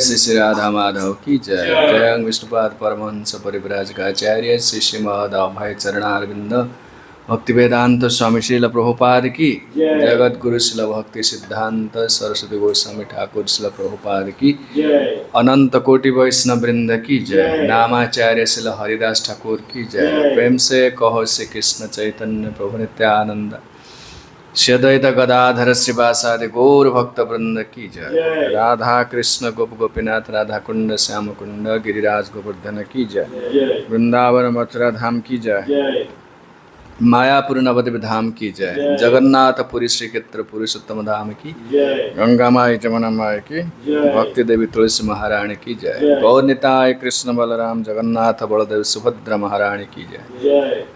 श्री श्री राधा माधव की जय। जय विष्णुपाद परमहंस परिव्राजकाचार्य श्री श्री महदाभय चरणारविंद भक्ति वेदांत स्वामी श्रील प्रभुपाद की जगत गुरु शिल भक्ति सिद्धांत सरस्वती गोस्वामी ठाकुर शिल प्रभुपाद की अनंत कोटि वैष्णव वृंद की जय। नामाचार्य शिल हरिदास ठाकुर की जय। प्रेम से कहो श्री कृष्ण चैतन्य प्रभु नित्यानंद श्री अद्वैत गदाधर श्रीवासादि गौर भक्त वृंद की जय। राधा कृष्ण गोप गोपीनाथ राधा कुंड श्याम कुंड गिरिराज गोवर्धन की जय। वृंदावन मथुरा धाम की जय। मायापुर नवद्वीप धाम की जय। जगन्नाथ पुरी श्री क्षेत्र पुरुषोत्तम धाम की गंगा माई जमुना माई की भक्ति देवी तुलसी महारानी की जय। गौर निताय कृष्ण बलराम जगन्नाथ बलदेव सुभद्रा महारानी की जय।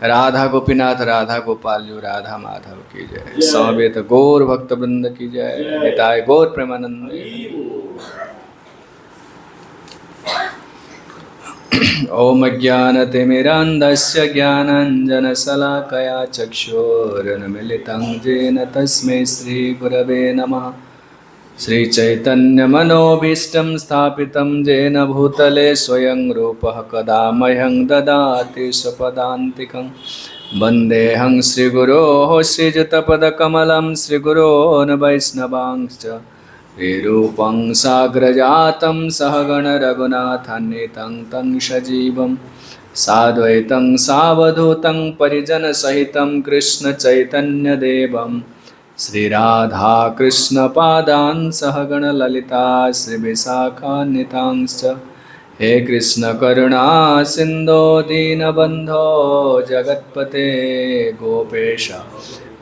राधा गोपीनाथ राधा गोपाल राधा माधव की जय। समवेत गौर भक्त वृंद की जय। निताय गौर प्रेमानंद। ओम ज्ञानतिमिरान्धस्य ज्ञानाञ्जनशलाकया चक्षुरुन्मीलितं येन तस्मै श्रीगुरवे नमः। श्रीचैतन्यमनोभीष्टं स्थापितं येन भूतले स्वयं रूपः कदा मह्यं ददाति स्वपदान्तिकं। वन्देऽहं श्रीगुरोः श्रीयुतपदकमलं श्रीगुरोन् वैष्णवांश्च विरूपं साग्रजातं सहगण रघुनाथान्वितं तं सजीवं साद्वैतं सावधूतं परिजनसहितं कृष्ण चैतन्यदेवं श्रीराधा कृष्णपादान् सहगण ललिता श्रीविशाखान्वितांश्च। हे कृष्ण करुणा सिन्धो दीनबन्धो जगत्पते गोपेश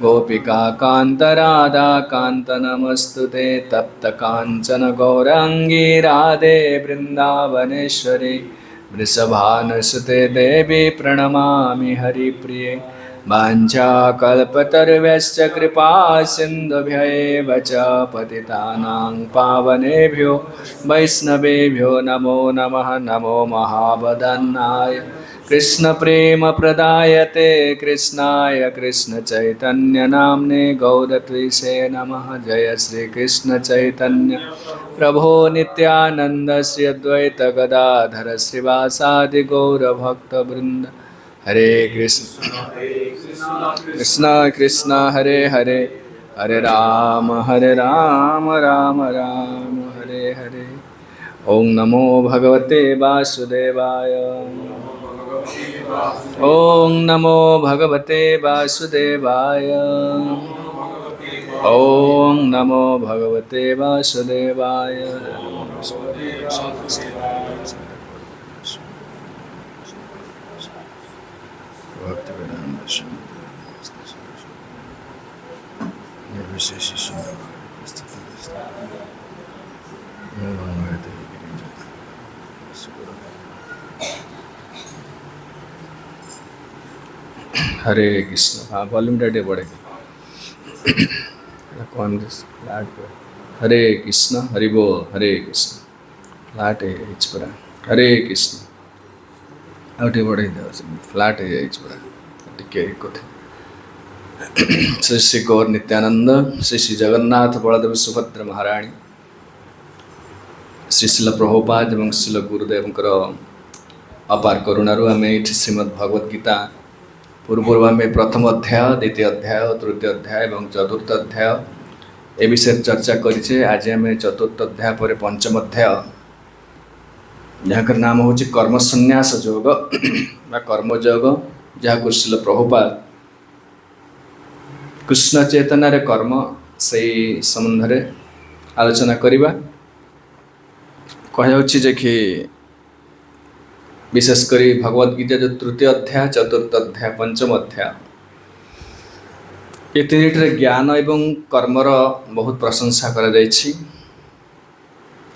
गोपिका कांत राधा कांत नमस्तुते। तप्त कांचन गौरांगी राधे वृंदावनेश्वरी वृषभानुसुते देवी प्रणमामि हरिप्रिये। वाञ्छाकल्पतरुभ्यश्च कृपा सिन्धुभ्यैव च पतितानां पावनेभ्यो वैष्णवेभ्यो नमो नमः। नमो महावदन्नाय कृष्ण प्रेम प्रदायते कृष्णाय कृष्ण चैतन्य नाम्ने गौरत्विषे नमः। जय श्री कृष्ण चैतन्य प्रभो नित्यानंद श्री अद्वैत गदाधर श्रीवासादि गौर भक्त वृंद। हरे कृष्ण कृष्ण कृष्ण हरे हरे हरे राम राम राम हरे हरे। ओम नमो भगवते वासुदेवाय। ओम नमो भगवते वासुदेवाय। ओम नमो भगवते वासुदेवाय। हरे कृष्ण। हाँ वॉल्यूम डाटे बढ़ेगा। कौन फ्लैट पे? हरे कृष्ण हरि बोल। हरे कृष्ण फ्लैट है पड़ा। हरे कृष्ण आउटे बढ़े फ्लैट है पड़ा टिके कोथे। श्री श्री गौर नित्यानंद श्री श्री जगन्नाथ बलदेव सुभद्रा महारानी श्री शिल प्रभुपाद एवं शिल गुरुदेवंकर अपार करुणारू आम ये श्रीमद् भगवद गीता पूर्व आम प्रथम अध्याय द्वितीय अध्याय तृतीय अध्याय और चतुर्थ अध्याय ए विषय चर्चा करें। आज आम चतुर्थ अध्याय पर पंचम अध्याय जहाँ नाम हूँ कर्म संन्यास योग कर्मयोग, जहाँ शिल प्रभुपाद कृष्ण चेतना रे कर्म से संबंध में आलोचना करवा। कह कि विशेषकर भगवद गीता जो तृतीय अध्याय चतुर्थ अध्याय पंचम अध्याय ये तीन ज्ञान एवं कर्मर बहुत प्रशंसा कर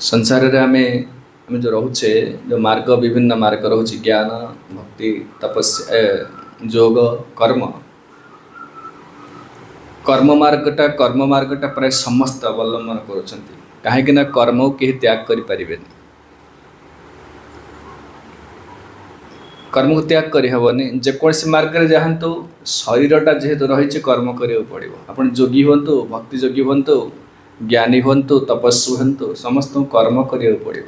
संसार रे आम जो रोचे जो मार्ग विभिन्न मार्ग रोचे ज्ञान भक्ति तपस्या योग कर्म। कर्म मार्गटा प्राय समस्त अवलंबन करोना कर्म के त्याग करें। कर्म को त्याग करहबनी जेकोसी मार्ग में जातु शरीरटा जेहेतु रही कर्म करा पड़ो। आप जोगी हूँ भक्ति जोगी हूँ ज्ञानी हूँ तपस्वी हूँ समस्त कर्म करा पड़ो।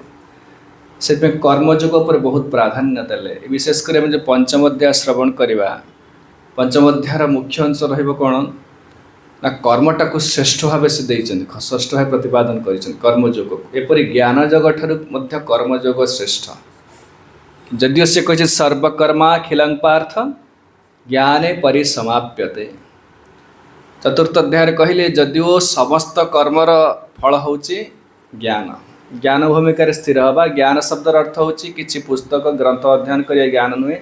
से कर्मयोग पर बहुत प्राधान्य देले विशेषकर जो पंचम अध्याय श्रवण करवा पंचम अध्यायर मुख्य अंश रौन ना कर्मटा को श्रेष्ठ भाव से देते श्रेष्ठ भाव प्रतिपादन कर्मयोग एपरी ज्ञान योग ठारू कर्मयोग श्रेष्ठ जदिव से कही सर्वकर्माखिलं पार्थ ज्ञाने परिसमाप्यते चतुर्थ अध्याय कहले जदिव समस्त कर्मर फल हूँ ज्ञान ज्ञान भूमिका स्थिर हवा ज्ञान शब्दर अर्थ हूँ कि पुस्तक ग्रंथ अध्ययन करिया ज्ञान नुहे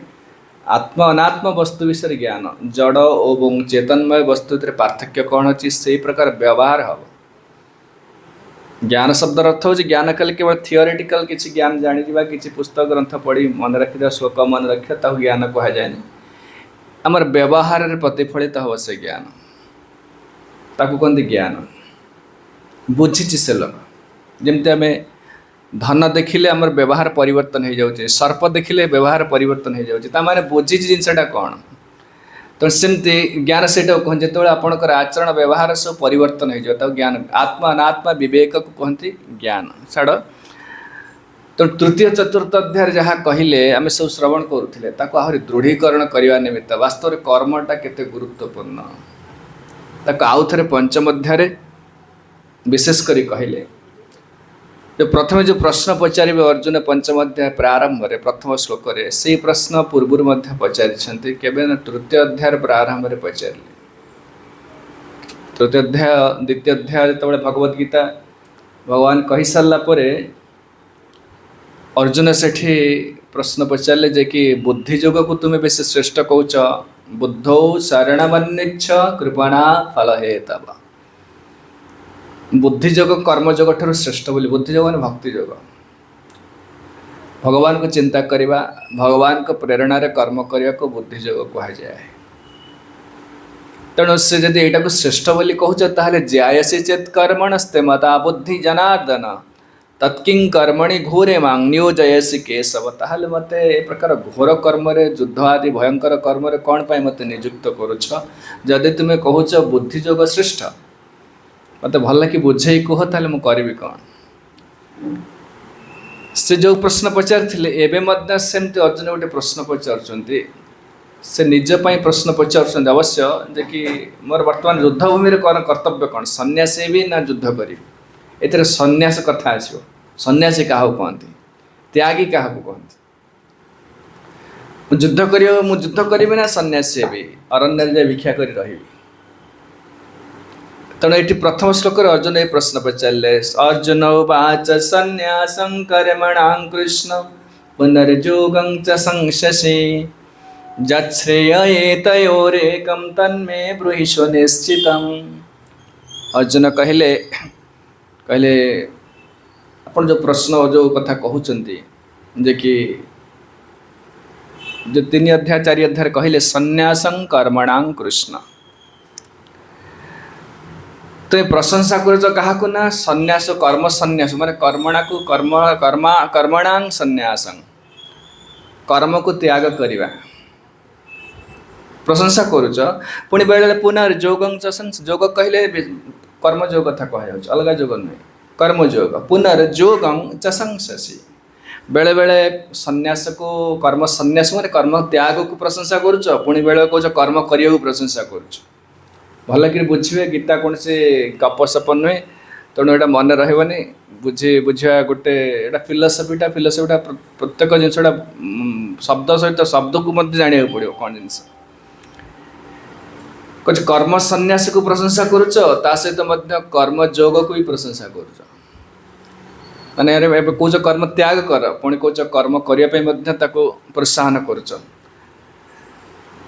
आत्म अनात्म वस्तु विषय ज्ञान जड़ और चेतनमय वस्तु पार्थक्य कौन अच्छी से प्रकार व्यवहार हम ज्ञान शब्दर अर्थ हूँ ज्ञान कले केवल थियोरेटिकल किसी ज्ञान जाणी कि पुस्तक ग्रंथ पढ़ी मन रखिदा श्लोक मन रखिया ताकू ज्ञान कह जाए आमर व्यवहार में प्रतिफलित हम से ज्ञान ताकू कहते ज्ञान बुझी से लोक जमती आम धन देखिले आमर व्यवहार परिवर्तन हो जाए सर्प देखिले व्यवहार परिवर्तन हो जाए माने बुझी जिनसा कौन तो सेमती ज्ञान से कहते जो आपंकर आचरण व्यवहार सब परिवर्तन हो जाए ज्ञान आत्मा अनात्मा विवेक को कहते ज्ञान छाड़ तो तृतीय चतुर्थ अध्याय जहाँ कहले आम सब श्रवण करुले आहरी दृढ़ीकरण करने निमित्त वास्तव कर्मटा केते गुरुत्वपूर्ण आउ थे पंचम अध्याय विशेष करी कहले जो प्रथम जो प्रश्न पचारे अर्जुन पंचम अध्याय प्रारंभ में प्रथम श्लोक से प्रश्न पूर्व पचारि केवे तृतीय अध्याय प्रारंभ में पचारे तृतीय अध्याय द्वितीय अध्याय जो भगवद गीता भगवान कही सारापर अर्जुन से प्रश्न पचारे जे कि बुद्धियोग को तुम्हें बेस श्रेष्ठ कौच बुद्धौ शरणमन्विच्छ कृपणा फल हेतव बुद्धियोग कर्मयोग ठारू श्रेष्ठ बोली बुद्धियोग माने भक्तियोग भगवान को चिंता करवा भगवान को प्रेरणा रे कर्म करने को बुद्धियोग कह जाए तेणु से जदि यहाँ को श्रेष्ठ बोली कहूच ताहले ज्यायसी चेत कर्मणस्ते मता बुद्धि जनार्दन तत्किं कर्मणि घोरे मां नियोजयसी केशव ताहले मते ए प्रकार घोर कर्म युद्ध आदि भयंकर कर्म कौन पाई मते नियुक्त करुछ जदि तुम्हें कहूच बुद्धियोग श्रेष्ठ मत भल कि बुझे कह ताले मु करी कौन से जो प्रश्न पचारि एवं सेमती अर्जुन गोटे प्रश्न पचार से निजपाई प्रश्न पचार अवश्य जे कि मोर वर्तमान युद्ध भूमि कौन कर्तव्य कौन सन्यासी भी ना युद्ध करी एतिर सन्यास कथा आसो सन्यासी क्या कहते त्यागी क्या कहते युद्ध करी ना सन्यासी भी अरण्य जाए भिक्षा कर रही तेणु ये प्रथम श्लोक अर्जुन ये प्रश्न पचारे अर्जुन उवाच सन्यासं कर्मणां कृष्ण पुनर्योगं च संशसि यच्छ्रेययेतयोरेकं तन्मे ब्रूहि सुनिश्चितम् अर्जुन कहले अपन जो प्रश्न जो कथा कहते जे कि जो 3 अध्याय 4 अध्याय कहले सन्यासं कर्मणां कृष्ण तो ये प्रशंसा कर क्या सन्यास कर्म सन्यास माने कर्मणा को कर्मणां सन्यासं कर्म को त्याग करवा प्रशंसा करुच पुणी बेले पुनर्योगं योग कहले कर्मयोग कथा कह अलग योग नुहे कर्मयोग पुनर्योगं च संशसि बेले बेले सन्यास को कर्म सन्यास माने कर्म त्याग को प्रशंसा करुच पुणी बेले कौच कर्म करने को प्रशंसा करुच भल कि बुझे गीता कौन से गपसप नुहे तेणु यहाँ मन रही बुझा गोटे फिलोसफीटा प्रत्येक जिनसा शब्द सहित शब्द को जाना पड़ो कौन जिन कुछ कर्म सन्यास को प्रशंसा करुच ता सहित कर्मयोग को भी प्रशंसा करुच माने कौच कर्म त्याग कर पुणी कौच कर्म करने प्रोत्साहन करुच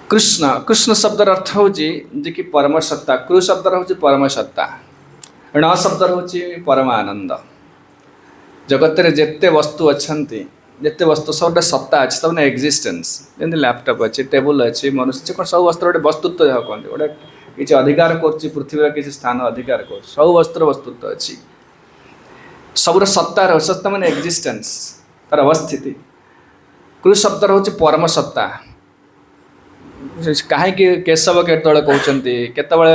कृष्ण कृष्ण शब्दर अर्थ हूँ जे कि परम सत्ता कृ शब्दर हूँ परम सत्ता ण शब्दर हूँ परमानंद जगत रे जेते वस्तु अच्छा जिते वस्तु सब सत्ता अच्छे सब एक्जिस्टेंस जमी लैपटॉप अच्छे टेबुल अच्छे मनुष्य कौन सब वस्तु गोटे वस्तुत्व जहाँ कहते गोटे किसी अधिकार कर पृथ्वी किसी स्थान अधिकार कर सब वस्तुर वस्तुत्व अच्छी सबूर सत्ता सत्ता माने एक्जिस्टेंस तार अवस्थिति कृ शब्दर हूँ परम सत्ता कहीं केशव केतवे कहते केतवे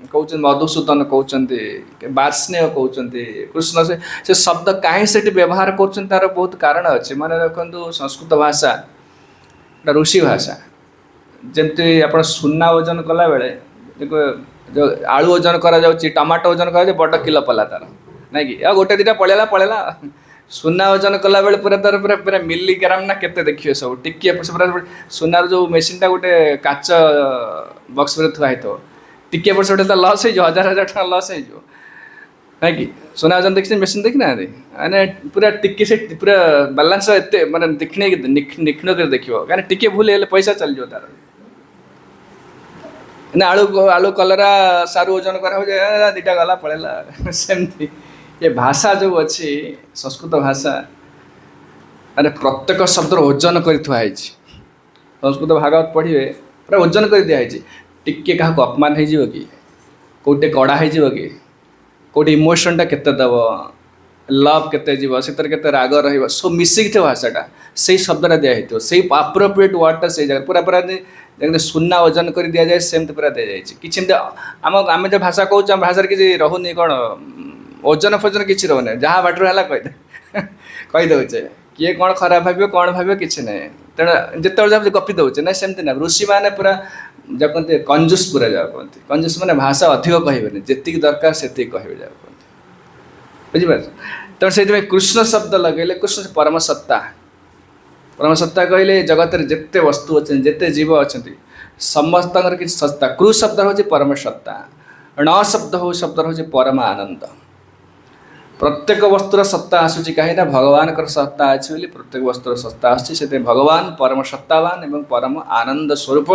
कहते मधुसूदन कहते बार्ष्णेय कहते कृष्ण से शब्द कहीं से व्यवहार कर तार बहुत कारण अच्छे मन रखु संस्कृत भाषा ऋषि भाषा जमती आप सुना ओजन कला बेले जो आलू ओजन करा टमाटो ओजन कर बड़ किलो पला तार ना कि गोटे दुटा पड़ेगा पड़ेगा सुना ओजन कला बेले पूरा तार पूरा पूरा मिलीग्राम ना केते देखिए सब टिके पूरा सुनार जो मेसीनटा गोटे काच बक्स थुआ हो टिके पड़ से लस हो हजार हजार टाँग लस हो ना कि सुना ओजन देखिए मेसीन देखी ना मैंने पूरा टिके से पूरा बालांस एत माने देखने निखिन कर देखिए कहीं टिके भूल पैसा चल जाओ तार ना आलू आलू कलरा सारू ओजन करा दुटा गला पड़ेगा सेमती ये भाषा जो अच्छी संस्कृत भाषा अरे प्रत्येक शब्द ओजन कर संस्कृत भागवत पढ़े पूरा ओजन कर दिखाई टिके क्या अपमान हो कि कौटे कड़ा हो कि कौटे इमोशनटा केते दब लव केते जीव से राग रही सब मिसिक थे भाषाटा से शब्दटा दिखाई से अप्रोप्रिएट वर्डटा से जगह पूरा पूरा सुना ओजन कर दि जाए सेमती पूरा दि जाए कि आम आम जो भाषा कहूँ आम भाषा किसी रोनी कौन ओजन फोजन किसी रोने जहाँ बाटर है कहीदे कहीदे किए कौन खराब भाव कौन भाव कि ना तेणु जिते गपी दौचे ना सेमती ना ऋषि मैंने पूरा जब कहते कंजूस पूरा जाओ कहते कंजूस मैंने भाषा अधिक कहे जी दरकार से कहे जाओ कहते बुझिपार तेणु से कृष्ण शब्द लगे कृष्ण परम सत्ता कहले जगत में जिते वस्तु अच्छे जिते जीव अच्छा समस्त किसी सत्ता कृ शब्द हूँ परम सत्ता ण शब्द हूँ परम आनंद प्रत्येक वस्तुर सत्ता आसूँ कहीं भगवान सत्ता अच्छी प्रत्येक वस्तुर सत्ता आसे भगवान परम सत्तावान एवं परम आनंद स्वरूप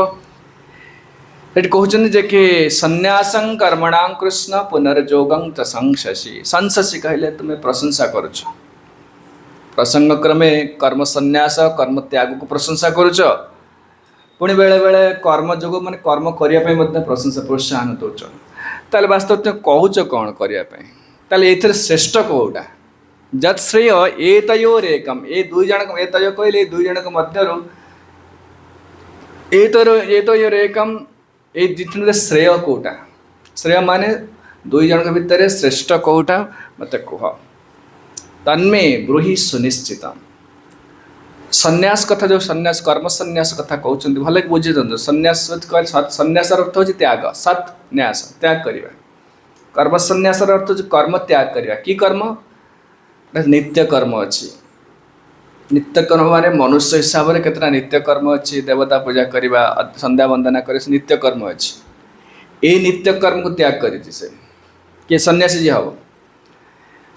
ये कहते जे कि संन्यासं कर्मणां कृष्ण पुनर्जोगं च संशसि संशसि कहले तुम्हें प्रशंसा करुच प्रसंग क्रमे कर्म संन्यास कर्म त्याग को प्रशंसा करुच पुणी बेले बेले कर्म जोग माने कर्म करने प्रशंसा प्रोत्साहन दौच ताले वास्तव तुम कहूच कौन करने ताले ये श्रेष्ठ कौटा जत श्रेय एतयोरेकम ए दुई जन एतय कहले दुई जन मध्य एतयोरेकम ये जितने श्रेय कौटा श्रेय माने दुई जन भितर श्रेष्ठ कौटा मत कह तन्मे ब्रूहि सुनिश्चित संन्यास कथा जो संन्यास कर्म संन्यास कथा कहते भले बुझी दिखाते संन्यास संन्यास अर्थ हूँ त्याग सत न्यास त्याग करवा कर्म संन्यास अर्थ हूँ कर्म त्याग करवा कि कर्म नित्य कर्म अच्छी नित्य कर्म माने मनुष्य हिसाब से केतना नित्य कर्म अच्छी देवता पूजा करवा संध्या वंदना कर नित्य कर्म अच्छी ये नित्य कर्म को त्याग कर किए सन्यासी जी हम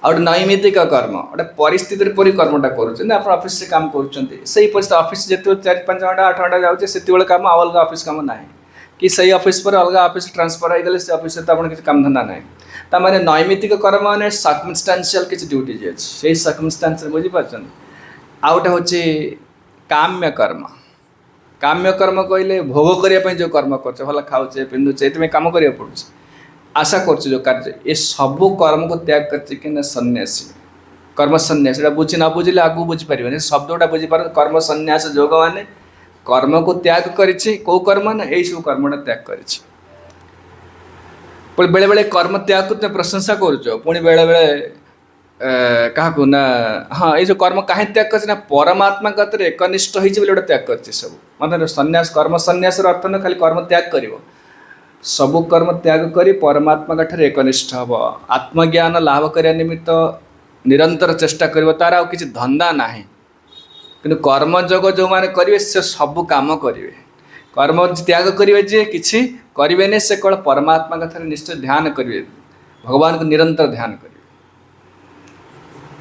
आ गए नैमित्तिक कर्म गोटे परिस्थिति परी कर्मटा करुँच आप ऑफिस से काम कर ऑफिस जिते 4-5 घंटा 8 घंटा जाऊँचे से काम अलग ऑफिस काम ना कि सही ऑफिस पर अलग ऑफिस ट्रांसफर हो गले से ऑफिस से आप किसी काम धंदा ना ताने नैमित्तिक कर्म मैंने सर्कमस्टांशियल किसी ड्यूटी अच्छे से सर्कमस्टांशियल बुझीपार आ गए हूँ काम्य कर्म कहले भोग करने जो कर्म कर भल खाऊे पिंधुचे ये कम करा पड़े आशा कर कार्य ये सब कर्म को त्याग कर सन्यासी कर्म सन्यास बुझी न बुझे आगू बुझीपारे शब्दटा बुझीपार कर्म सन्यास योग मैंने कर्म को त्याग करी कौ कर्म ना यही सब कर्मटा त्याग करी बेले बेले कर्म त्याग को तुम प्रशंसा करुणी बेले बेले क्या ना हाँ ये जो कर्म कहीं त्याग कर परमात्मा गत एकनिष्ठ होती गोटे त्याग कर सब मतलब सन्यास कर्म सन्यास अर्थ न खाली कर्म त्याग कर सबु कर्म त्याग करी परमात्मा ठारे एकनिष्ठ हम आत्मज्ञान लाभ करने निमित्त निरंतर चेष्टा कर तार आ किसी धंदा ना कि कर्मयोग जो मैंने करेंगे से सब काम करेंगे कर्म त्याग करेंगे जे किसी करें से केवल परमात्मा ठारे निश्चय ध्यान करेंगे भगवान को निरंतर ध्यान करेंगे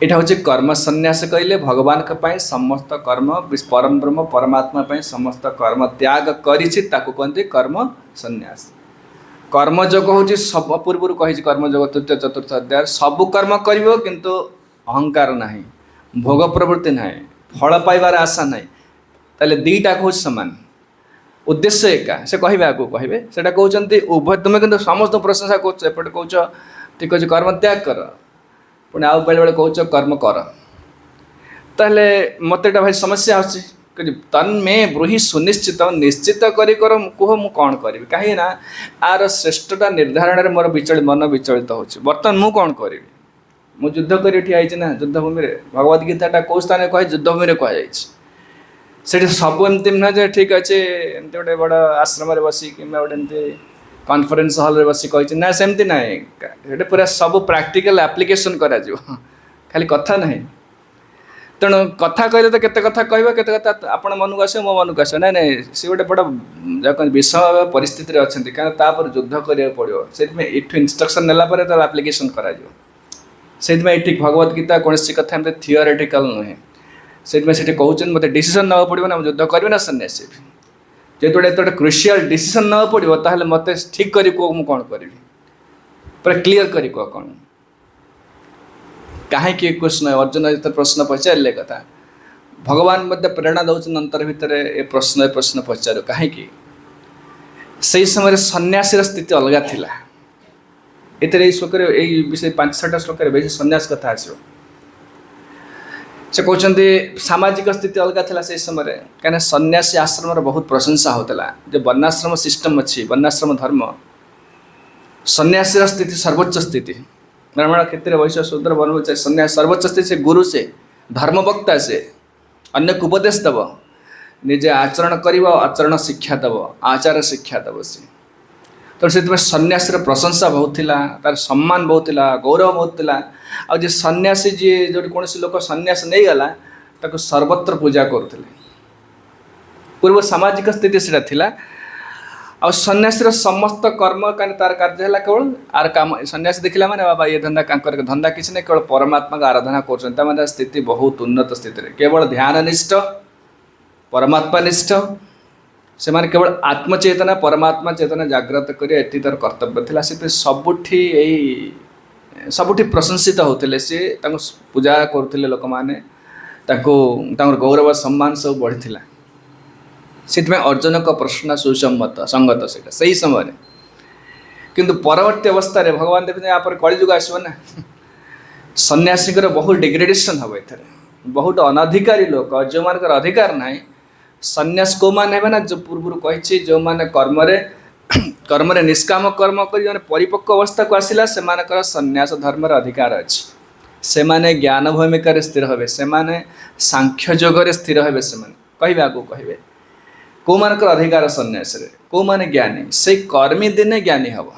यहाँ हूँ कर्म सन्यास कहले भगवान के समस्त कर्म परम ब्रह्म परमात्मा समस्त कर्म त्याग करी कहते कर्म सन्यास कर्मयोग हूँ सब पूर्व कही कर्मयोग तृतीय चतुर्थ अध्याय सब कर्म कर किंतु अहंकार ना भोग प्रवृत्ति ना फल पाइबार आशा ना ताले दीटा हूँ सामान उद्देश्य एका से कहे आगे कहे से कहते उभय तुम्हें कि समस्त प्रशंसा करपटे कौच ठीक अच्छे कर्म त्याग कर पुणी आउ बेले बेले कौच कर्म कर ताले मत भाई समस्या आसी तन्मे ब्रूहि सुनिश्चित निश्चित कर कह मु कौन करी कहीं ना आर श्रेष्ठता निर्धारण में मोर मन विचलित हो बर्तमान मु कौन करी मु युद्ध कर ठिया ना युद्धभूमि में भगवद गीता कौ स्थान कहे युद्धभूमि में कहुई से सब एमती नुह ठीक अच्छे एमती गोटे बड़ आश्रम बसी कि गोटे कॉन्फ्रेंस हॉल बस कही ना सेमती ना पूरा सब प्रैक्टिकल एप्लिकेशन करा खाली कथा ना तेणु कथा कहले तो केते कथा कह केते कथा आपण मन को आस मो मन को आस ना ना सी गोटे बड़ा विषम परिस्थिति अच्छा क्या तापर युद्ध करा पड़ो से इंस्ट्रक्शन नेलापर तार एप्लिकेशन करा से भगवद गीता कौन कथा एमती थियोरेटिकल नुहे से कहते मत डिसीजन ना पड़ो ना युद्ध करी ना सन्यासी जेहेतु गोटे क्रुशियल डिसीजन ना पड़ो ताहले मत ठीक करी कह मुझे कौन करी पूरा क्लीयर करी कह कौन कहीं कृष्ण अर्जुन जो प्रश्न पचारे कथा भगवान मत प्रेरणा दौन अंतर भितर ए प्रश्न पचार कहीं से समय सन्यासी स्थिति अलग थिला ये श्लोक विषय 5-6टा श्लोक बेस सन्यास कथा आसो से कहते सामाजिक स्थिति अलग थिला से समय कहीं सन्यासी आश्रम बहुत प्रशंसा होता जो वर्णाश्रम सिस्टम अच्छी वर्णाश्रम धर्म सन्यासी स्थिति सर्वोच्च स्थिति ब्राह्मण क्षेत्र वैश्य शूद्र वर्ण सन्यास सर्वोच्च स्थिति से गुरु से धर्मवक्ता से अन्य को उपदेश दब निजे आचरण कर आचरण शिक्षा दब आचार शिक्षा दब से तो से सन्यासी प्रशंसा बहुत थिला तार सम्मान बहुत थिला गौरव बहुत थिला आ जे सन्यासी जी जो कौन लोक सन्यास नहीं गला ताको सर्वत्र पूजा करते पूर्व सामाजिक स्थिति से थिला आ सन्यासी समस्त कर्म कहीं तार कार्य है केवल आर काम सन्यासी देखला माने बाबा ये धंदा धंदा किसी नहीं केवल परमात्मा का आराधना कर स्थिति बहुत उन्नत स्थिति केवल ध्यान निष्ठ परमात्मा निष्ठ से माने केवल आत्मचेतना परमात्मा चेतना जागृत कर तार कर्तव्य थिला से सबुठी प्रशंसित होते सी पूजा करुले लोक मैंने गौरव सम्मान सब बढ़ी से अर्जुन का प्रश्न सुसम्मत संगत से समय किंतु परवर्ती अवस्था रे भगवान देखते यहाँ पर कलिजुग आसो ना सन्यासी बहुत डिग्रेडेशन हम ये बहुत अनधिकारी लोक जो मान अधिकार ना सन्यास को मैंने ना जो पूर्व कही जो मैंने कर्म निष्काम कर्म कर परिपक्व अवस्था को आसला से सन्यास धर्म अधिकार अच्छी से माने ज्ञान भूमिका स्थिर हे से माने सांख्य जोगरे स्थिर हे से कहे आगे कहे कौ मान अधिकार सन्यास कौ माने ज्ञानी से कर्मी दिने ज्ञानी हम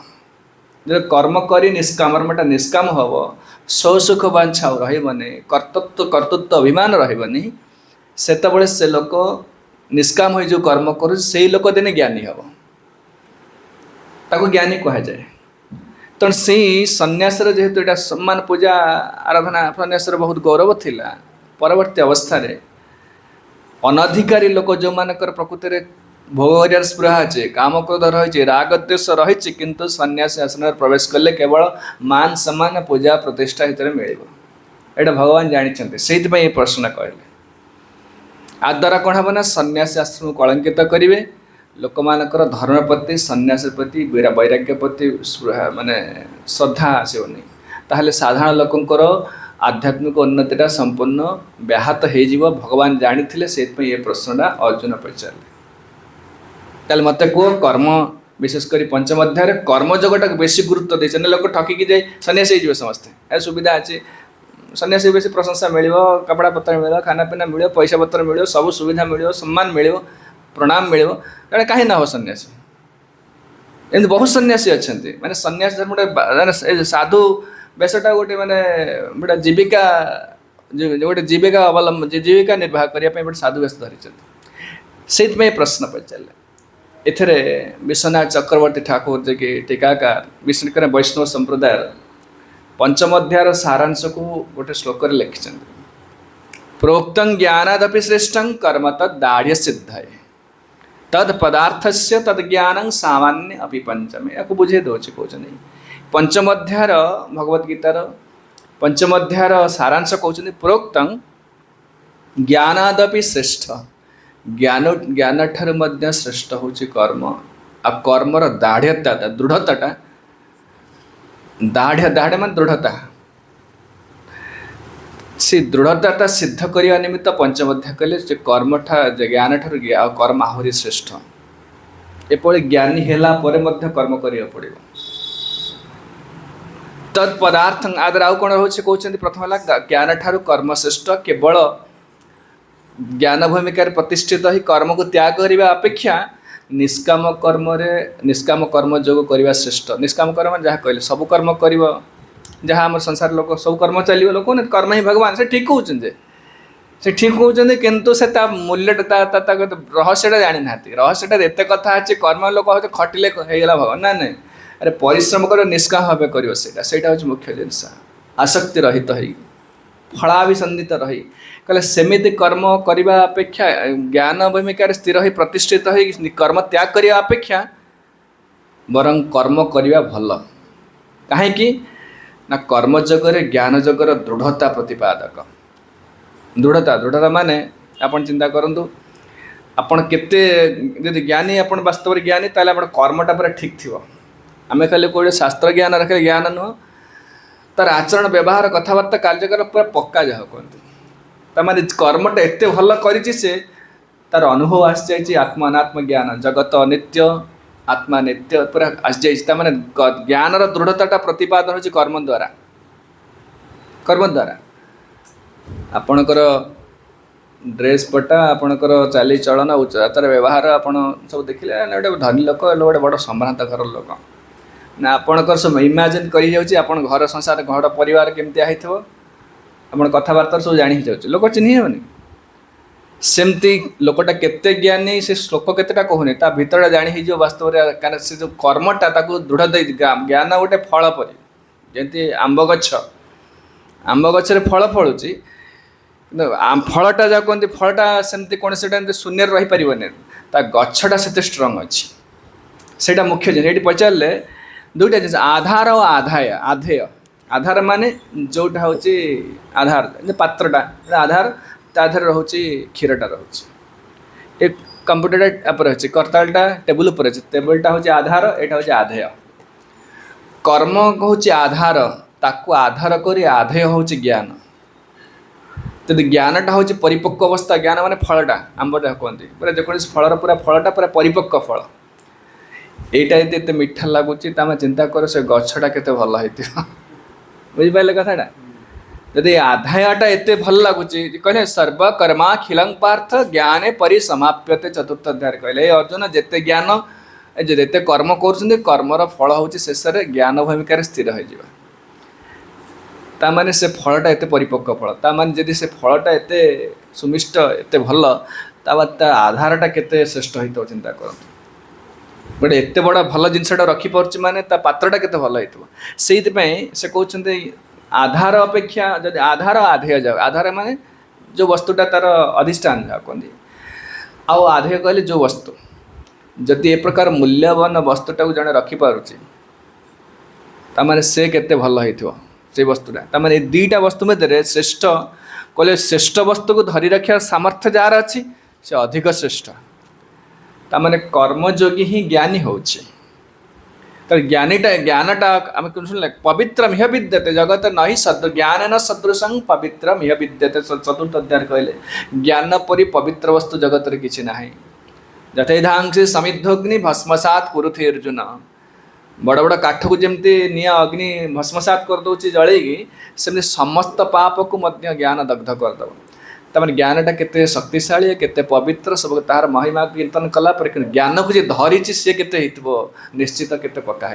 जो कर्म करी निष्कामटा निष्काम हम सौ सुख बांछा रही कर्तृत्व अभिमान रही से लोक निष्काम हो जो कर्म कर से लोक दिने ज्ञानी हम ताको ज्ञानी कह जाए तो से सन्यास जेहेतु यहाँ सम्मान पूजा आराधना सन्यास बहुत गौरव थिला परवर्ती अवस्था रे अनधिकारी लोक जो मानकर प्रकृति में भोग हरियार स्पृहा अच्छे काम क्रोध रही राग द्वेष रही किंतु सन्यासी आश्रम प्रवेश कले केवल मान सम्मान पूजा प्रतिष्ठा हितर मिल यहाँ भगवान जानते से प्रश्न कहले आ द्वारा कौन हम ना सन्यासी आश्रम कलंकित करेंगे लोक मानकर धर्म प्रति सन्यास प्रति वैराग्य प्रति माने श्रद्धा आसोनी ताहले साधारण लोकंकर आध्यात्मिक उन्नतिटा संपूर्ण व्याहत हो भगवान जानी से ये प्रश्नटा अर्जुन पचारे ताल मत कह कर्म विशेषकर पंचम अध्याय कर्म जगटा बेसी गुरुत्व देते लोक ठकिकी जाए सन्यासी हो समस्ते ए सुविधा अच्छे सन्यासी बेसी प्रशंसा मिल कपड़ा पत्र मिल खाना पीना मिल पैसा पत्र मिल सब सुविधा मिल सम्मान मिल प्रणाम मिल तेना कहीं ना हो सन्यासी एमती बहुत सन्यासी अच्छा माने सन्यासी धर्म गोटे साधु बेसटा गोटे माने गोटे जीविका गोटे जीविका अवलंबन जीविका निर्वाह करने गोटे साधु बेस धरी से प्रश्न पचारे एथे विश्वनाथ चक्रवर्ती ठाकुर जे कि टीकाकार विशेषकर वैष्णव संप्रदाय पंचम अध्याय सारांश को गोटे श्लोक लिखिं प्रोक्तं ज्ञानादपि श्रेष्ठं कर्म तदाढ़ सिद्धाय तद पदार्थस्य तद ज्ञानं सामान्य अभी पंचमे या बुझे दौचे कौन पंचम अध्याय भगवद्गीतार पंचम अध्याय सारांश कहते प्रोक्तं ज्ञानादपि श्रेष्ठ ज्ञान ठार मध्य श्रेष्ठ हूँ कर्म आ कर्मर दाढ़ता दृढ़ता दाढ़ मान दृढ़ता से दृढ़ता सिद्ध करने निमित्त पंचम अध्याय कहले कर्म ज्ञान ठार कर्म आहरी श्रेष्ठ एपरि ज्ञानी हेला परे मध्य कर्म करिया पड़िबो तत्पदार्थ आदर आउ कौन रोचे कहते प्रथम है ज्ञान ठारू कर्म श्रेष्ठ केवल ज्ञान भूमिका प्रतिष्ठित ही कर्म को त्याग करने अपेक्षा निष्काम कर्म जोग करने श्रेष्ठ निष्काम कर्म जहाँ कहले सब कर्म कर जहाँ आम संसार लोक सब कर्म चलो लोक कर्म ही भगवान से ठीक कहते से ठीक कहते किंतु से मूल्यटा रहस्यटा जानी ना रहस्यटा एत कथा अच्छे कर्म लोक खटिले होगा भगवान ना ना अरे परिश्रम कर निष्काम भाव कर सेटा हूँ मुख्य जिनस आसक्ति रहित हो फलाभिसंधित रही कहले सेमिति कर्म करने अपेक्षा ज्ञान भूमिका स्थिर हो प्रतिष्ठित हो कर्म त्याग करने अपेक्षा बरं कर्म करने भल कहीं ना कर्म जगरे ज्ञान जगर दृढ़ता प्रतिपादक दृढ़ता माने आपण चिंता करंतु आपण केते यदि ज्ञानी आपण वास्तव ज्ञानी ताले आपण कर्मटा पूरा ठीक थिवो आमे खाली कोई शास्त्र ज्ञान रखे ज्ञान नुह तार आचरण व्यवहार कथबार्ता कार्यक्रम पूरा पक्का जहाँ कहते तमारे कर्मटा एत भल कर तार अनुभव आसी जाइए आत्मा अनात्म ज्ञान जगत अनित्य आत्मा नित्य पूरा आसी जाइए ज्ञान दृढ़ता प्रतिपादन हो कर्म द्वारा आपणकर ड्रेस पटा आपणकर चाली चलन आचार व्यवहार आप सब देखिले गोटे धनी लोक गोटे बड़ सम्भ्रांत घर लोक ना आपणकर सब इमाजिन कर घर संसार घर परिवार केमती होइथबो आपण कथबार्ता सब जानी जाऊँ लोक चिन्ह हेनी सेमती लोकटा केते ज्ञानी से श्लोक केतेटा कहूनी ता भीतर जानी हो वास्तव कारण से जो कर्मटा ताको दृढ़ दे ज्ञान गोटे फल परी जमी आंब गच्छरे फल फलुची फलटा जहाँ कहते फलटा सेमती कौन से शून्य रही पारे ता गछटा से स्ट्रंग अच्छी सेटा मुख्य जिन ये पचारे दुईटा जिन आधार और आधेय आधार माने जोटा हूँ आधार पात्रटा आधार ताधर रोचे क्षीरटा रोचे एक कंप्यूटर रही करतालटा टेबुल पर अच्छे टेबुलटा हूँ आधार यहाँ हूँ आधेय कर्म हूँ आधार ताकू आधार कर आधेय हूँ ज्ञान यदि ज्ञानटा हूँ परिपक्व अवस्था ज्ञान माने फलटा आंब जहाँ कहते पूरा जेकोसी फलर पूरा फलटा पूरा परिपक्व फल यहीटा यदि एत मीठा लगुच चिंता कर से गछटा केते भल हो बुझिपारे कथाटा यदि आधायटा एत भल लगुच कहले सर्वकर्माखिलं पार्थ ज्ञाने परिसमाप्यते चतुर्थ अध्याय कहले अर्जुन जिते ज्ञान जिते कर्म कर कर्मर फल हूँ शेष में ज्ञान भूमिका स्थिर हो तामाने से फलटा एत परिपक्व फल तामाने जदि से फलटा एत सुमिष्ट एत भल ता आधारटा केते श्रेष्ठ हो चिंता करते गोटे एत बड़ा भल जिनसा रखिपार माने ता पात्रटा केते भल हो से कहते आधार अपेक्षा जदि आधार आधेय जाओ आधार माने जो वस्तुटा तार अधिष्ठान जहाँ कहते आउ आधेय कहले जो वस्तु जदि ए प्रकार मूल्यवान वस्तुटा को जड़े रखिपारुची तामाने से केते भल हो से वस्तुटा तामाने दुईटा वस्तु मध्य श्रेष्ठ कहले श्रेष्ठ वस्तु को धरी रखा सामर्थ्य जार अच्छी से अधिक श्रेष्ठ तामाने कर्मयोगी ही ज्ञानी होचे तो ज्ञानटा आम शुणिले पवित्रम ह्य विद्यते जगत नहीं ज्ञान न सदृशं पवित्रम ह्य विद्यते चतुर्थ अध्याय कहले ज्ञान परी पवित्र वस्तु जगत किसी ना यथेधांसी समिद्धग्नि भस्मसात कुरुथे अर्जुन बड़ बड़ काठ को जमती निया अग्नि भस्मसात करदे जलैकी सेमती समस्त पाप को मध्य ज्ञान दग्ध करदेव तमें ज्ञानटा केते शक्तिशाली केते पवित्र सब तार महिमा कीर्तन कला पर ज्ञान को जी धरी सी केते निश्चित केते पक्का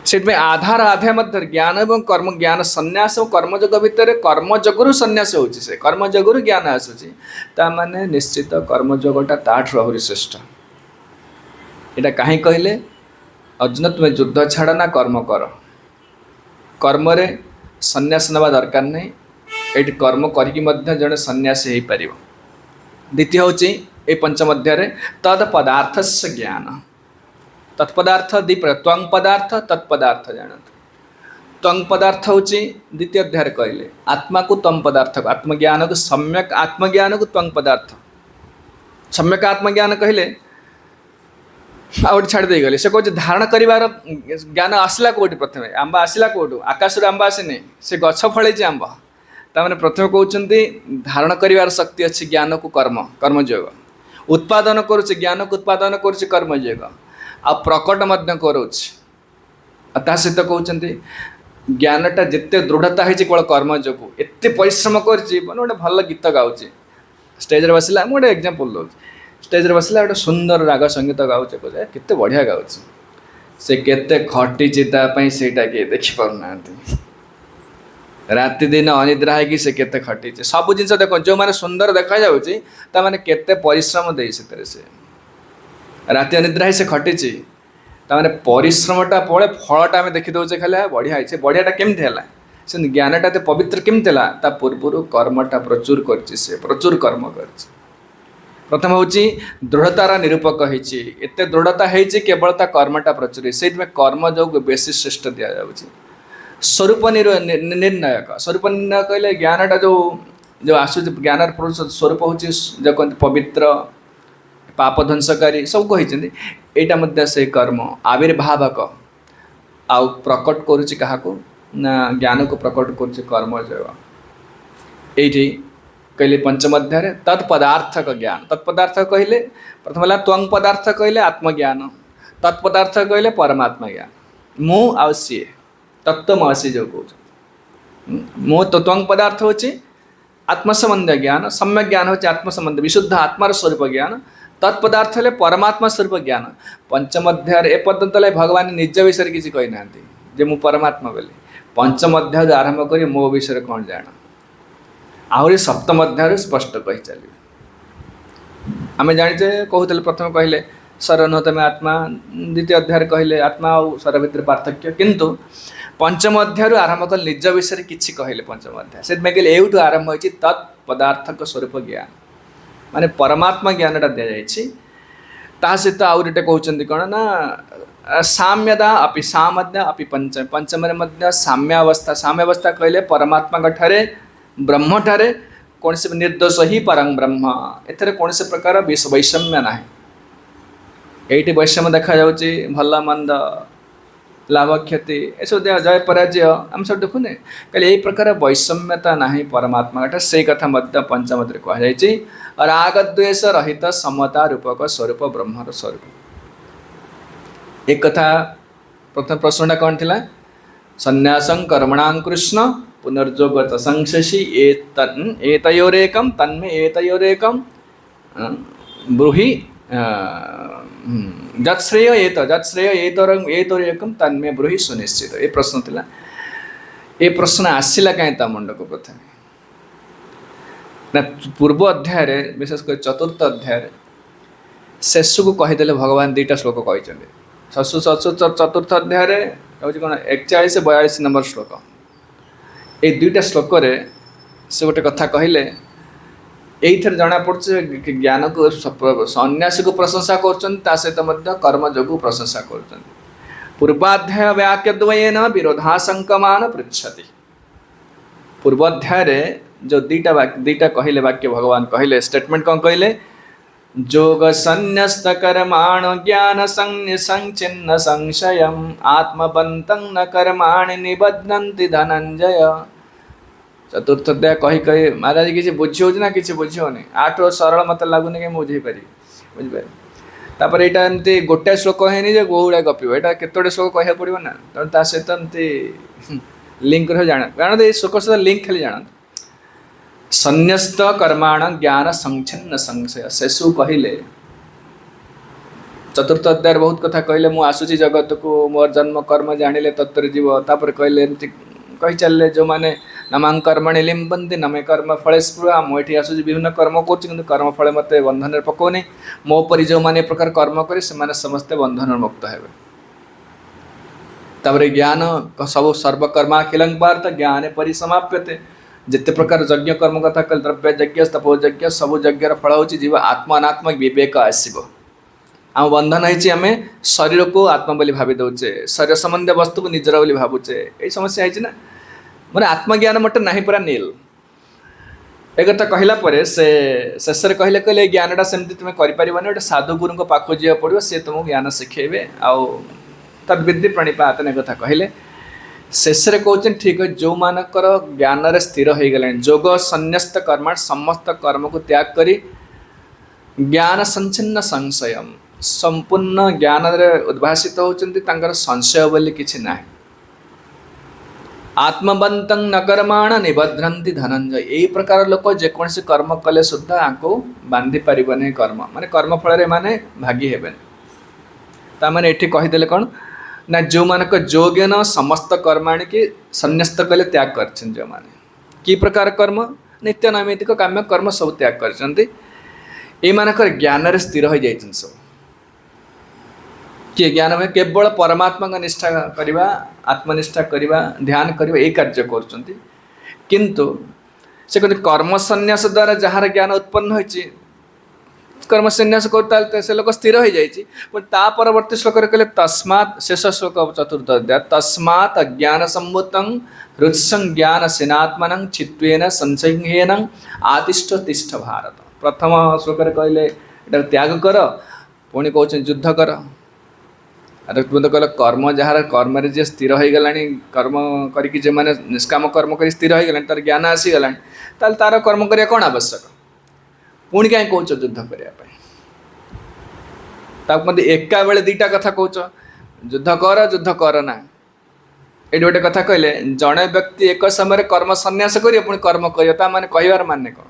से आधार आधे मध्य ज्ञान एवं कर्म ज्ञान संन्यास और कर्मयोग भितर कर्मयोगु संन्यास हो कर्मयोगु ज्ञान आसूची ताने निश्चित कर्मयोगटा ताठ आहरी श्रेष्ठ यहाँ कहीं कहले अर्जुन तुम्हें युद्ध छाड़ ना कर्म कर कर्म संन्यास नवा दरकार नहीं ये कर्म करी जड़े सन्यासी हो पार द्वितीय हूँ ये पंचम अध्याय तत्पदार्थ से ज्ञान तत्पदार्थ त्वंग पदार्थ तत्पदार्थ जानत त्वंग पदार्थ हूँ द्वितीय अध्याय कहले आत्मा को त्वंग पदार्थ को आत्मज्ञान को सम्यक आत्मज्ञान को त्वंग पदार्थ सम्यक आत्मज्ञान कहले आउट छाड़ दे गले से कहे धारण कर ज्ञान आसला कौटी प्रथम आंबा आसला कौटू आकाश आंबा आसने से गछ फल आंब तामाने प्रथम कहउछन्ति धारण करिवार शक्ति अछि ज्ञान को कर्मयोग उत्पादन करुछि ज्ञान को उत्पादन करुछि कर्मयोग आ प्रकट मध्य करुछि ता सहित कहउछन्ति ज्ञानटा जिते दृढ़ता है केवल कर्म जो एत परिश्रम कर गोटे भल गीत गाँचे स्टेज बसला गोटे एग्जांपल दूँ स्टेज बसला गोटे सुंदर राग संगीत गाँचे केते बढ़िया गाँचे से केते खटीची सेटा किए देखी पारना राति दिन अनिद्रा है कि से केते खटीची सब जिन देख जो मैंने सुंदर देखा जाने केते परिश्रम दे से राति अनिद्रा है से खटीची ताने परिश्रमटा पड़े फलटा आम देखीदे खाली बढ़िया है बढ़ियाटा केमती है से ज्ञानटा तो पवित्र केमती ता पूर्वर कर्मटा प्रचुर प्रचुर कर्म कर प्रथम हूँ दृढ़तार निरूपक होते दृढ़ता है केवल ता कर्मटा प्रचुर से कर्म जो बेसी श्रेष्ठ दि जाऊँगी स्वरूप निर्णायक स्वरूप निर्णय कहले ज्ञानटा जो जो आसू ज्ञान स्वरूप हूँ जो कहते पवित्र पाप ध्वंसकारी सब कही एटा मध्य से कर्म आविर्भावक आउ प्रकट करुच्ची क्या ना ज्ञान को प्रकट करुच्ची कर्म जो ये कहले पंचम अध्याय तत्पदार्थक ज्ञान तत्पदार्थ कहले प्रथम है त्वंग पदार्थ कहले आत्मज्ञान तत्पदार्थ कहले परमात्मा ज्ञान मु आउ सी तत्वमसी जो कह मु तो त्वंग पदार्थ हूँ आत्मसंबंध ज्ञान सम्यक ज्ञान हूँ आत्मसंबंध विशुद्ध आत्मार स्वरूप ज्ञान तत्पदार्थ है परमात्मा स्वरूप ज्ञान पंचम अध्याय ए पर्यंत भगवान निज विषय किसी कही ना जे मु परमात्मा बोली पंचम अध्याय आरंभ कर मो विषय कौन जान आहरी सप्तम अध्याय स्पष्ट कही चलिए आम जाचे कहते प्रथम कहले सर नुहतमे आत्मा द्वितीय अध्याय कहले आत्मा और सर भितर पार्थक्य किंतु पंचम अध्याय आरंभ कल निज विषय किसी कहले पंचम अध्याय से कहले एवं आरंभ हो तत्पदार्थक स्वरूप ज्ञान माने परमात्मा ज्ञानटा दि जाइए ता सहित आउ गोटे कहते कौन ना साम्यता अपि सामध्य अपि पंचम पंचम साम्यावस्था कहले परमात्मा ठारे ब्रह्म ठारे कौन से निर्दोष ही परम ब्रह्म एथरे कौन से प्रकार वैषम्य ना ये वैषम्य देखा जाऊँगी भल मंद लाभ क्षति ये सब जय पराजय आम सब देखुने कहले यही प्रकार वैषम्यता ना परमात्मा से कथा मध्य पंचम कहुई राग द्वेष रहित समता रूपक स्वरूप ब्रह्मर स्वरूप एक कथा प्रथम प्रश्नटा कौन थी संन्यासं कर्मणां कृष्ण पुनर्जोगत संशसि एतयोरेकं तन्मे एतयोरेकं ब्रूहि जत्श्रेय एतोरेकं तन्मे ब्रूहि सुनिश्चित ये प्रश्न थिला ये प्रश्न आसला कहीं ता मुंड को प्रथम ना पूर्व अध्याय विशेषकर चतुर्थ अध्याय शेष को कहीदे भगवान दुईटा श्लोक कही चतुर्थ अध्याय हूँ कौन 41-42 नंबर श्लोक ये दुईटा श्लोक से गोटे कथा कहले यही जना पड़े ज्ञान को सन्यासी को प्रशंसा कर सहित कर्म जो प्रशंसा कर पूर्वाध्याय वाक्यद्वयेन विरोधाशंकमान पृछति पूर्वाध्याय जो दीटा कहले वाक्य भगवान कहले स्टेटमेंट कौन कहले जोग संन्यस्त कर्माण ज्ञान संचिन्न संशयम आत्मबंतं न कर्माणि निबध्नन्ति धनंजय चतुर्थ अध्याय कही महाराज किसी बुझी हो ना किसी बुझी होनी आठ सरल मत लगुनि कि बुझे पारि बुझिपारे तापर यहाँ एमती गोटे श्लोक है जो बहु गुड़ा गपिब यहाँ केतोटे श्लोक कह पड़ो ना तेणु सहित एमती लिंक कर जान कारण ये श्लोक सहित लिंक खाली जान संन्यस्त कर्माण ज्ञान संचिन्न संशय शेषु कहले चतुर्थ अध्याय बहुत कथा कहले मु आसुची जगत को मोर जन्म कर्म जानिले तत्व जीव तापर कहले एमती कही चलिए जो मैंने नमां कर्मणि लिम्बन्ति नमे कर्म फले स्पृहा मुझे आसूँ विभिन्न कर्म कर कर्म फल मत बंधन पकाउने मो परी जो मैंने प्रकार कर्म करे से समस्ते बंधन मुक्त हे तापर ज्ञान सब सर्वकर्माखिलं पार्थ ज्ञान परिसमाप्यते जिते प्रकार यज्ञ कर्म कथा कल द्रव्य यज्ञ तपोयज्ञ सब यज्ञर फल हूँ जीव आत्मा अनात्मा विवेक आसब आम बंधन है शरीर को आत्मा बोली भावी दौचे शरीर संबंधी वस्तु को निजर बोली भावुचे ये समस्या है ना मैंने आत्मज्ञान मटे ना पूरा नील एक कथा कहला से शेष कहले कहले ज्ञानटा सेमती तुम कर गोटे साधु गुरु पाख जा पड़ो सी तुमको ज्ञान शिखेबे आउ तद्विधि प्रणिपातन कथा कहले शेष कहते ठीक है जो मानकर ज्ञान रे स्थिर हो गले जोग संन्यस्त कर्म समस्त कर्म को त्याग करी ज्ञान संचिन्न संशय संपूर्ण ज्ञान रे उद्भासित होचंती तांकर संशय बोली किछि नाही आत्मबंतं न कर्माण निबध्रंती धनंजय यही प्रकार लोक जेकोसी कर्म कले सुद्धा आको बांधि पारिबने कर्म माने कर्म फल रे माने भागी हेबेन ता माने एठी कहिदेले कोन ना जो मानक जोग्यन समस्त कर्माणि के संन्यस्त कले त्याग करछन जो माने की प्रकार कर्म नित्य नैमित्तिक काम्य कर्म सब त्याग करछन्ती ए मानकर ज्ञान रे स्थिर हो जाइछन सब किए ज्ञान में केवल परमात्मा का निष्ठा करवा आत्मनिष्ठा करवा ध्यान करवा ये कार्य करछन्ती किंतु से कहते कर्म संन्यास द्वारा जहाँ ज्ञान उत्पन्न होइछि कर्म संन्यास करता से लोक स्थिर हो जाइछि ता परवर्ती श्लोक कहले तस्मात् शेष श्लोक चतुर्थ अध्याय तस्मात् अज्ञान सम्भूतं हृत्सं ज्ञान सेनात्मनं चित्तेन संसंहेन आतिष्ठ तिष्ठ भारत प्रथम श्लोक कहले एटा त्याग कर पुणी कहउछ युद्ध कर अरे तुम तो कहल कर्म जहाँ कर्म जे स्थिर हो गला कर्म करके जो मैंने निष्काम कर्म कर स्थिर हो गला तार ज्ञान आसीगला तार कर्म करिया कौन आवश्यक पुणी क्या कौच युद्ध करने एका बेले दीटा कथा कौच युद्ध कर ना ये गोटे कथा कहले जड़े व्यक्ति एक समय कर्म संन्यास कर पुणी कर्म कर माने कहबार माने कौन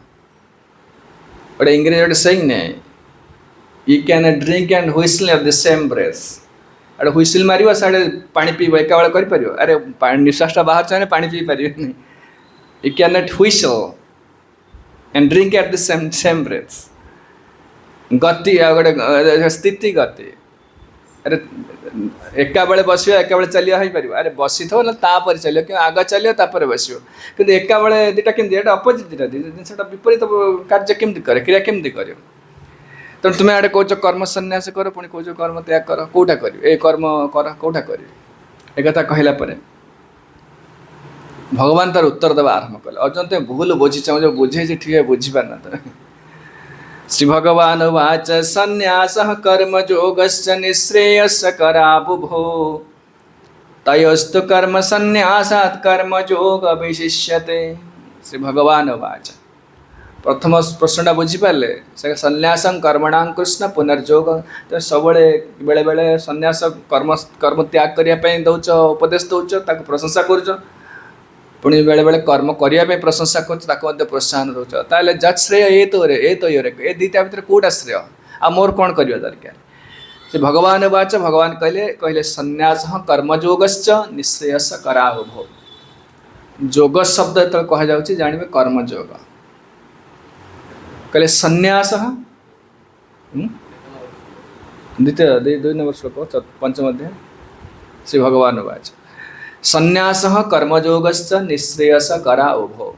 गोटे इंग्रेजी गोटे सेइंग ने you can drink and whistle of the same breath अरे हुइसिल मार साढ़े पा पीब एका बेले कर अरे निश्वासटा बाहर चाहिए पा पी पारे you can not whistle and drink at the same breath गति गोटे स्थिति गति अरे एका बेले बस एका बेले चलिया हो पार अरे बसी थो ना तापर चलो कि आग चलो तापर बस कि एका बेले दुटा केमती अपोजिट दुटा जिनसा विपरीत कार्य केमती करे क्रिया केमती कर तेणु तुम्हें आड़े कौच कर्म संन्यास कर पुणी कौच कर्म त्याग कर कौटा कर ए कर्म कर कौटा कर एक कहला भगवान तार उत्तर देवा आरंभ कले अर्जुन तुम भूल बुझी जो बुझे ठीक बुझी पार ना श्री भगवान वाच संन्यास कर्म योगश्च निःश्रेयस करा बुभो तयोस्तु कर्म संन्यासात् कर्म योग विशिष्यते श्री भगवान वाच प्रथम प्रश्नटा बुझीपारे से संन्यासं कर्मणां कृष्ण पुनर्योग तो सब बेले बेले संन्यास कर्म कर्म त्याग करने दौच उपदेश दौच ताको प्रशंसा कर पुणी बेले बेले कर्म करने प्रशंसा कर प्रोत्साहन दौच ताले जश्रेय ए तो ये दीटा भितर कौटा श्रेय आ मोर कौन कर दरकार से भगवान वाच भगवान कहले संन्यास कर्मयोगश्च निःश्रेयस करावभो योग शब्द जो कह जाउछि जानिबे कर्मयोग कहले संन्यास द्वितीय 2 नंबर श्लोक पंचम अध्याय श्री भगवान वाच संन्यास कर्मयोगश्च निःश्रेयस करा उभो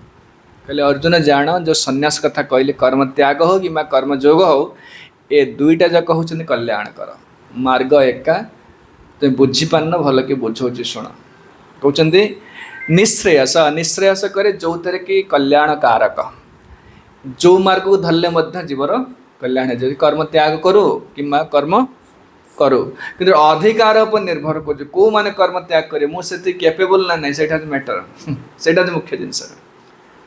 कहले अर्जुन जान जो संन्यास कथा कहले कर्म त्याग हो कि कर्मयोग हो ए दुईटा जाक होचन कल्याण कर मार्ग एका तुम बुझीपान भल कि बुझौची शुण कहते निःश्रेयस निःश्रेयस करे जो थे कि कल्याण कारक जो मार्ग को धरले जीवर कल्याण है कर्म त्याग करू कि कर्म करू कि अधिकार पर निर्भर कर कौ मैंने कर्म त्याग करे मुझे कैपेबल ना नहीं से मैटर से मुख्य जिनस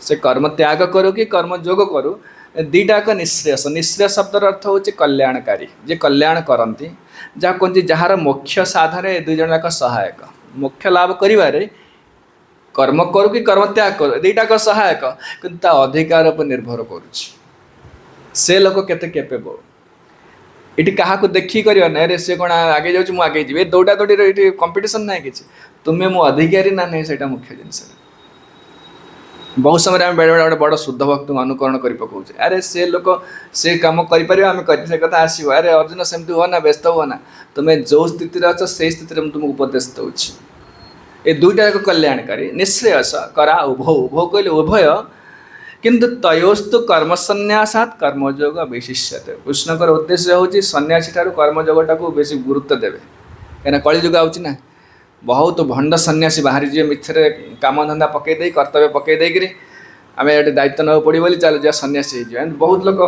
से कर्म त्याग करू कि कर्म योग करू दीटाक निःश्रेयस निःश्रेय शब्दर अर्थ हूँ कल्याणकारी जे कल्याण करती जहाँ कहते जार मोक्ष साधन दुई जन जाक सहायक मोक्ष लाभ करिवारे कर्म करू कि कर्म त्याग करू दीटाक सहायक कि अधिकार पर निर्भर करुच्ची से लोक केते कैपेबल इटी क्या देखी कर रे सी कौन आगे जाऊँ मुझे आगे जी दौड़ा दौड़ी ये कंपटीशन ना कि तुम्हें मो अधिकारी ना नहीं से मुख्य जिनस बहुत समय आम बेले बेले बड़ शुद्ध भक्त अनुकरण कर पकाऊे अरे से लोक से कम कर कथा आसो अरे अर्जुन सेमती हो ना व्यस्त हो ना तुम्हें जो स्थित अच्छ से स्थित में तुमको उपदेश दूसरी ये दुईटा एक कल्याणकारी निःश्रेयस करा उभो उभो कहले उभय किंतु तयोस्तु कर्म संन्यासात् कर्मयोग विशिष्यते कृष्णकर उद्देश्य हूँ सन्यासी ठार कर्मयोगटा को बेसी गुरुत्व देवे कहीं कलिजुग आउची ना बहुत भंड सन्यासी बाहरी जी मिथ्रे काम धंदा पकईदे कर्तव्य पकईदे आम ये दायित्व ना पड़ी बोली चल जा सन्यासी बहुत लोग